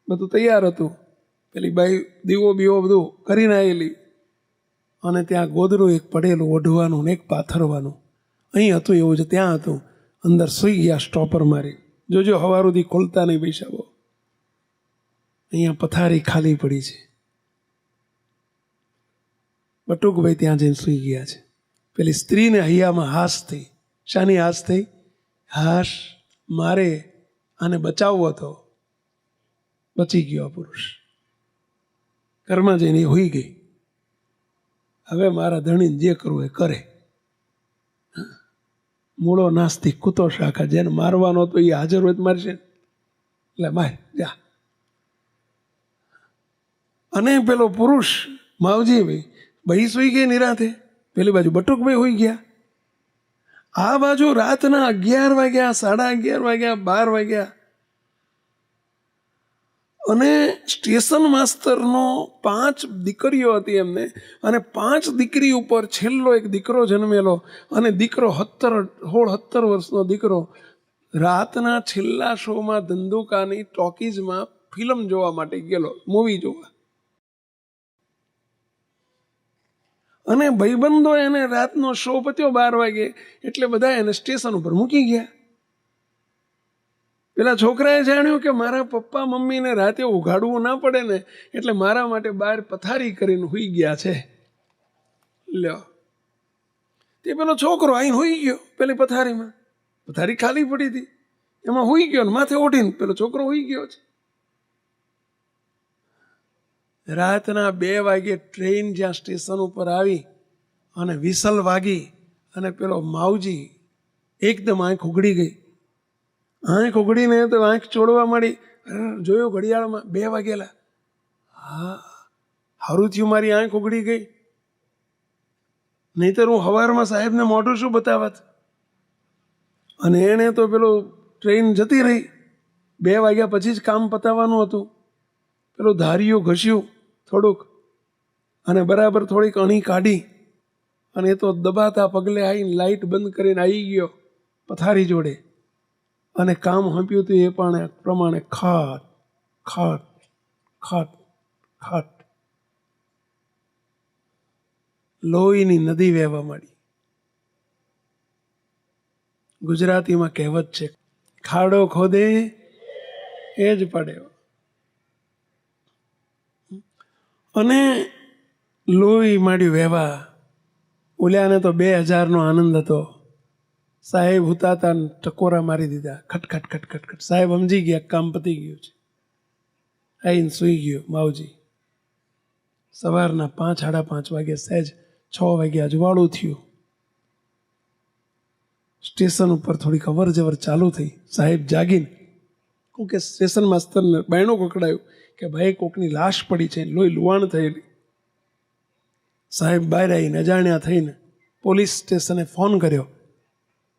બધું તૈયાર હતું. પેલી બાઈ દીવો બીવો બધું કરીને આવેલી, અને ત્યાં ગોદડું એક પડેલું ઓઢવાનું ને એક પાથરવાનું અહીં હતું, એવું જ ત્યાં હતું. અંદર સૂઈ ગયા સ્ટોપર મારી. જોજો હવાર સુધી ખોલતા નહીં પૈસાઓ. અહીંયા પથારી ખાલી પડી છે. બટુકભાઈ ત્યાં જઈને સૂઈ ગયા છે. પેલી સ્ત્રીને હૈયામાં હાશ થઈ. શાની હાશ થઈ? હાશ, મારે આને બચાવવો હતો, બચી ગયો પુરુષ. ઘરમાં જઈને હોઈ ગઈ. હવે મારા ધણીને જે કરવું એ કરે. મૂળો નાસ્તિક કૂતો શાખા, જેને મારવાનો તો એ હાજર હોય મારશે, એટલે માર જા. અને પેલો પુરુષ માવજી ભાઈ સુઈ ગઈ નિરાતે, પેલી બાજુ બટુકભાઈ હોઈ ગયા. આ બાજુ રાતના 11 વાગ્યા, 11:30 વાગ્યા, 12 વાગ્યા, અને સ્ટેશન માસ્તરનો 5 દીકરીઓ હતી એમને, અને 5 દીકરી ઉપર છેલ્લો એક દીકરો જન્મેલો, અને દીકરો 16-17 વર્ષનો દીકરો રાતના છેલ્લા શોમાં ધંધુકાની ટોકીઝમાં ફિલ્મ જોવા માટે ગયેલો, મૂવી જોવા. અને ભાઈબંધો એને રાતનો શો પત્યો 12 વાગે એટલે બધા એને સ્ટેશન ઉપર મૂકી ગયા. પેલા છોકરાએ જાણ્યું કે મારા પપ્પા મમ્મીને રાતે ઉઘાડવું ના પડે ને એટલે મારા માટે બહાર પથારી કરીને હુઈ ગયા છે. લ્યો, તે પેલો છોકરો આઈને હુઈ ગયો પેલી પથારીમાં. પથારી ખાલી પડી હતી, એમાં હુઈ ગયો ને માથે ઓઢીને પેલો છોકરો હુઈ ગયો છે. રાતના 2 વાગે ટ્રેન જ્યાં સ્ટેશન ઉપર આવી અને વિસલ વાગી અને પેલો માવજી એકદમ આંખ ઉઘડી ગઈ. આંખ ઉઘડીને તો આંખ ચોડવા માંડી. જોયો ઘડિયાળમાં 2 વાગેલા. હા, હારું થયું મારી આંખ ઉઘડી ગઈ, નહીતર હું સવારમાં સાહેબને મોઢું શું બતાવત. અને એણે તો પેલો ટ્રેન જતી રહી. 2 વાગ્યા પછી જ કામ પતાવવાનું હતું. પેલો ધારીઓ ઘસ્યું થોડુંક અને બરાબર થોડીક અણી કાઢી અને એ તો દબાતા પગલે આવીને લાઇટ બંધ કરીને આવી ગયો પથારી જોડે અને કામ સોંપ્યું હતું એ પણ પ્રમાણે ખાટ ખાટ ખાટ ખાટ લોહીની નદી વહેવા માંડી. ગુજરાતીમાં કહેવત છે, ખાડો ખોદે એ જ પડે. અને લોહી માંડ્યું વહેવા. ઓલ્યાને તો 2000નો આનંદ હતો. સાહેબ હુતાતા ટકોરા મારી દીધા, ખટખટ ખટખટ ખટ. સાહેબ સમજી ગયા કામ પતી ગયું છે. આઈને સૂઈ ગયો માવજી. સવારના 5 સાડા 5 વાગે, સહેજ 6 વાગે અજવાળું થયું. સ્ટેશન ઉપર થોડીક અવર જવર ચાલુ થઈ. સાહેબ જાગીને કે સ્ટેશન માસ્તરને બાયણું પકડાયું કે ભાઈ કોકની લાશ પડી છે, લોહી લુહાણ થયેલી. સાહેબ બહાર આવીને અજાણ્યા થઈને પોલીસ સ્ટેશને ફોન કર્યો.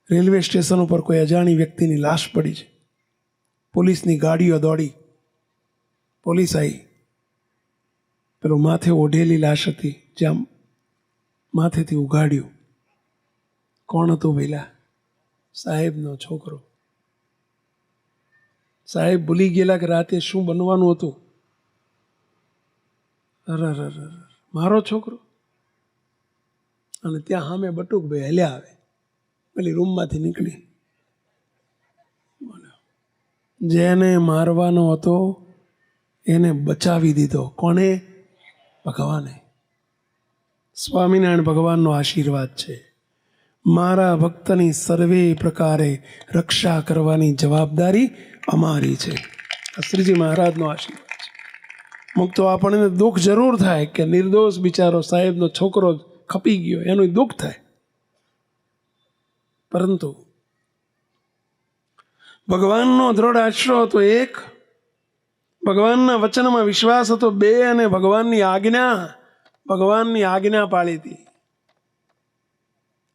રેલવે સ્ટેશન ઉપર કોઈ અજાણી વ્યક્તિની લાશ પડી છે. પોલીસની ગાડીઓ દોડી, પોલીસ આવી. પેલો માથે ઓઢેલી લાશ હતી, જ્યાં માથેથી ઉગાડ્યું. કોણ હતું પેલા? સાહેબનો છોકરો. સાહેબ ભૂલી ગયેલા કે રાતે શું બનવાનું હતું. અરર, મારો છોકરો. અને ત્યાં સામે બટુકભાઈ હલ્યા આવે, પેલી રૂમમાંથી નીકળી. જેને મારવાનો હતો એને બચાવી દીધો. કોને? ભગવાને. સ્વામિનારાયણ ભગવાનનો આશીર્વાદ છે. મારા ભક્તની સર્વે પ્રકારે રક્ષા કરવાની જવાબદારી અમારી છે. શ્રીજી મહારાજનો આશીર્વાદ છે. મુક્તો આપણને દુઃખ જરૂર થાય કે નિર્દોષ બિચારો સાહેબનો છોકરો ખપી ગયો, એનું દુઃખ થાય. પરંતુ ભગવાનનો દ્રઢ આશરો હતો 1, ભગવાનના વચનમાં વિશ્વાસ હતો 2, અને ભગવાનની આજ્ઞા પાળી હતી.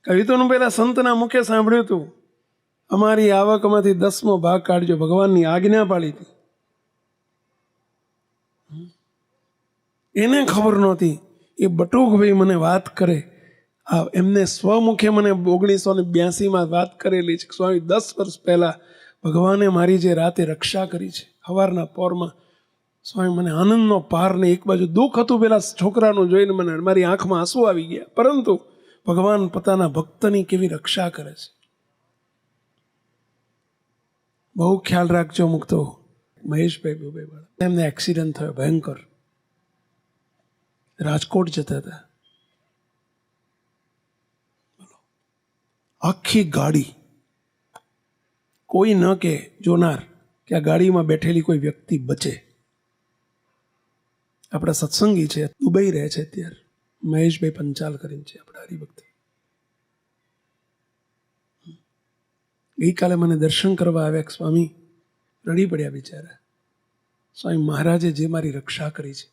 કવિતાનું પેલા સંતના મુખે સાંભળ્યું હતું, અમારી આવકમાંથી 10મો ભાગ કાઢજો. ભગવાનની આજ્ઞા પાળી હતી. એને ખબર નહોતી. એ બટુકભાઈ મને વાત કરે, એમને સ્વમુખે મને 1982માં વાત કરેલી છે. સ્વામી 10 વર્ષ પહેલા ભગવાને મારી જે રાતે રક્ષા કરી છે, સવારના પોરમાં સ્વામી મને આનંદનો પાર ને. એક બાજુ દુઃખ હતું પેલા છોકરાનું જોઈને, મને મારી આંખમાં આંસુ આવી ગયા. પરંતુ ભગવાન પોતાના ભક્તની કેવી રક્ષા કરે છે. બહુ ખ્યાલ રાખજો મુક્તો. મહેશભાઈ દુબઈવાળા, એમને એક્સિડન્ટ થયો ભયંકર. રાજકોટ જતા હતા. આખી ગાડી, કોઈ ન કે જોનાર કે આ ગાડીમાં બેઠેલી કોઈ વ્યક્તિ બચે. આપણા સત્સંગી છે, દુબઈ રહે છે અત્યારે, મહેશભાઈ પંચાલ કરીને છે, આપણા હરિભક્ત. ગઈકાલે મને દર્શન કરવા આવ્યા. સ્વામી રડી પડ્યા બિચારા. સ્વામી મહારાજે જે મારી રક્ષા કરી છે.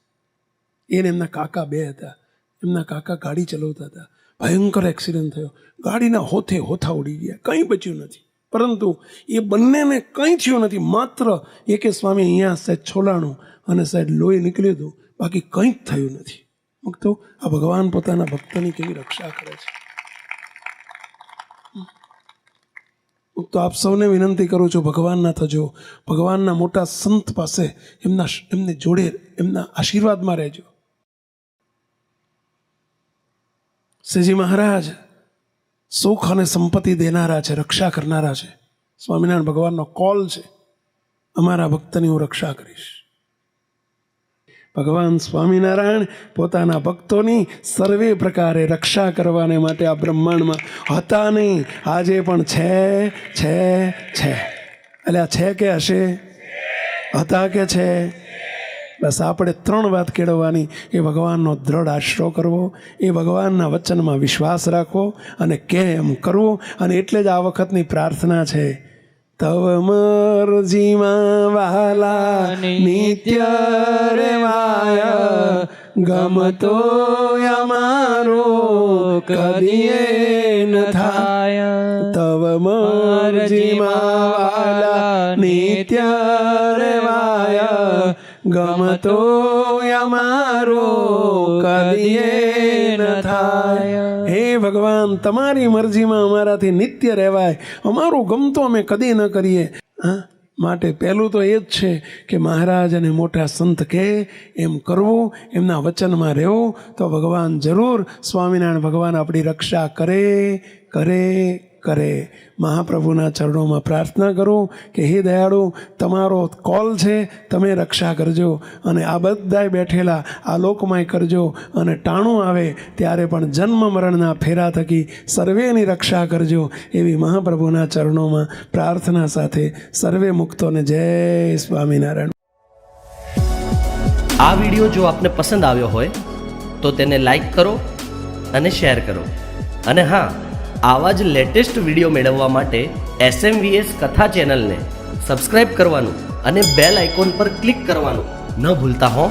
એને એમના કાકા 2 હતા. એમના કાકા ગાડી ચલાવતા હતા. ભયંકર એક્સિડન્ટ થયો. ગાડીના હોથા ઉડી ગયા, કંઈ બચ્યું નથી. પરંતુ એ બંનેને કંઈ થયું નથી. માત્ર એકે સ્વામી અહીંયા સહેજ છોલાણું અને સહેજ લોહી નીકળ્યું હતું, બાકી કંઈ જ થયું નથી. તો આ ભગવાન પોતાના ભક્તની કેવી રક્ષા કરે છે. તો આપ સૌને વિનંતી કરું છું, ભગવાનના થજો. ભગવાનના મોટા સંત પાસે એમને જોડે એમના આશીર્વાદમાં રહેજો. શ્રીજી મહારાજ સુખ અને સંપત્તિ દેનારા છે, રક્ષા કરનારા છે. સ્વામિનારાયણ ભગવાનનો કોલ છે, અમારા ભક્તની હું રક્ષા કરીશ. ભગવાન સ્વામિનારાયણ પોતાના ભક્તોની સર્વે પ્રકારે રક્ષા કરવાને માટે આ બ્રહ્માંડમાં હતા નહીં, આજે પણ છે. એટલે આ છે કે હશે, હતા કે છે? બસ આપણે 3 વાત કેળવવાની. એ ભગવાનનો દ્રઢ આશરો કરવો, એ ભગવાનના વચનમાં વિશ્વાસ રાખવો અને કેમ કરવું. અને એટલે જ આ વખતની પ્રાર્થના છે, તવ મરજીમાં વહાલા નિત્ય રેવાય, ગમતો અમારો કદીએ ન થાય. તવ મરજીમાં વહાલા નિત્ય રેવાય, ગમતો અમારો કદીએ ન થાય. હે ભગવાન, તમારી મરજીમાં અમારાથી નિત્ય રહેવાય, અમારું ગમતું અમે કદી ન કરીએ. માટે પહેલું તો એ જ છે કે મહારાજ અને મોટા સંત કહે એમ કરવું, એમના વચનમાં રહેવું, તો ભગવાન જરૂર સ્વામિનારાયણ ભગવાન આપણી રક્ષા કરે. મહાપ્રભુના ચરણોમાં પ્રાર્થના કરું કે હે દયાળુ, તમારો કોલ છે, તમે રક્ષા કરજો. અને આ બધાય બેઠેલા આ લોકમાંય કરજો. અને ટાણું આવે ત્યારે પણ જન્મ મરણના ફેરા થકી સર્વેની રક્ષા કરજો. એવી મહાપ્રભુના ચરણોમાં પ્રાર્થના સાથે સર્વે મુક્તોને જય સ્વામિનારાયણ. આ વિડીયો જો આપને પસંદ આવ્યો હોય તો તેને લાઈક કરો અને શેર કરો. અને હા, આવા જ લેટેસ્ટ વિડીયો મેળવવા માટે SMVS કથા ચેનલને સબસ્ક્રાઇબ કરવાનું અને બેલ આઇકોન પર ક્લિક કરવાનું ન ભૂલતા હો.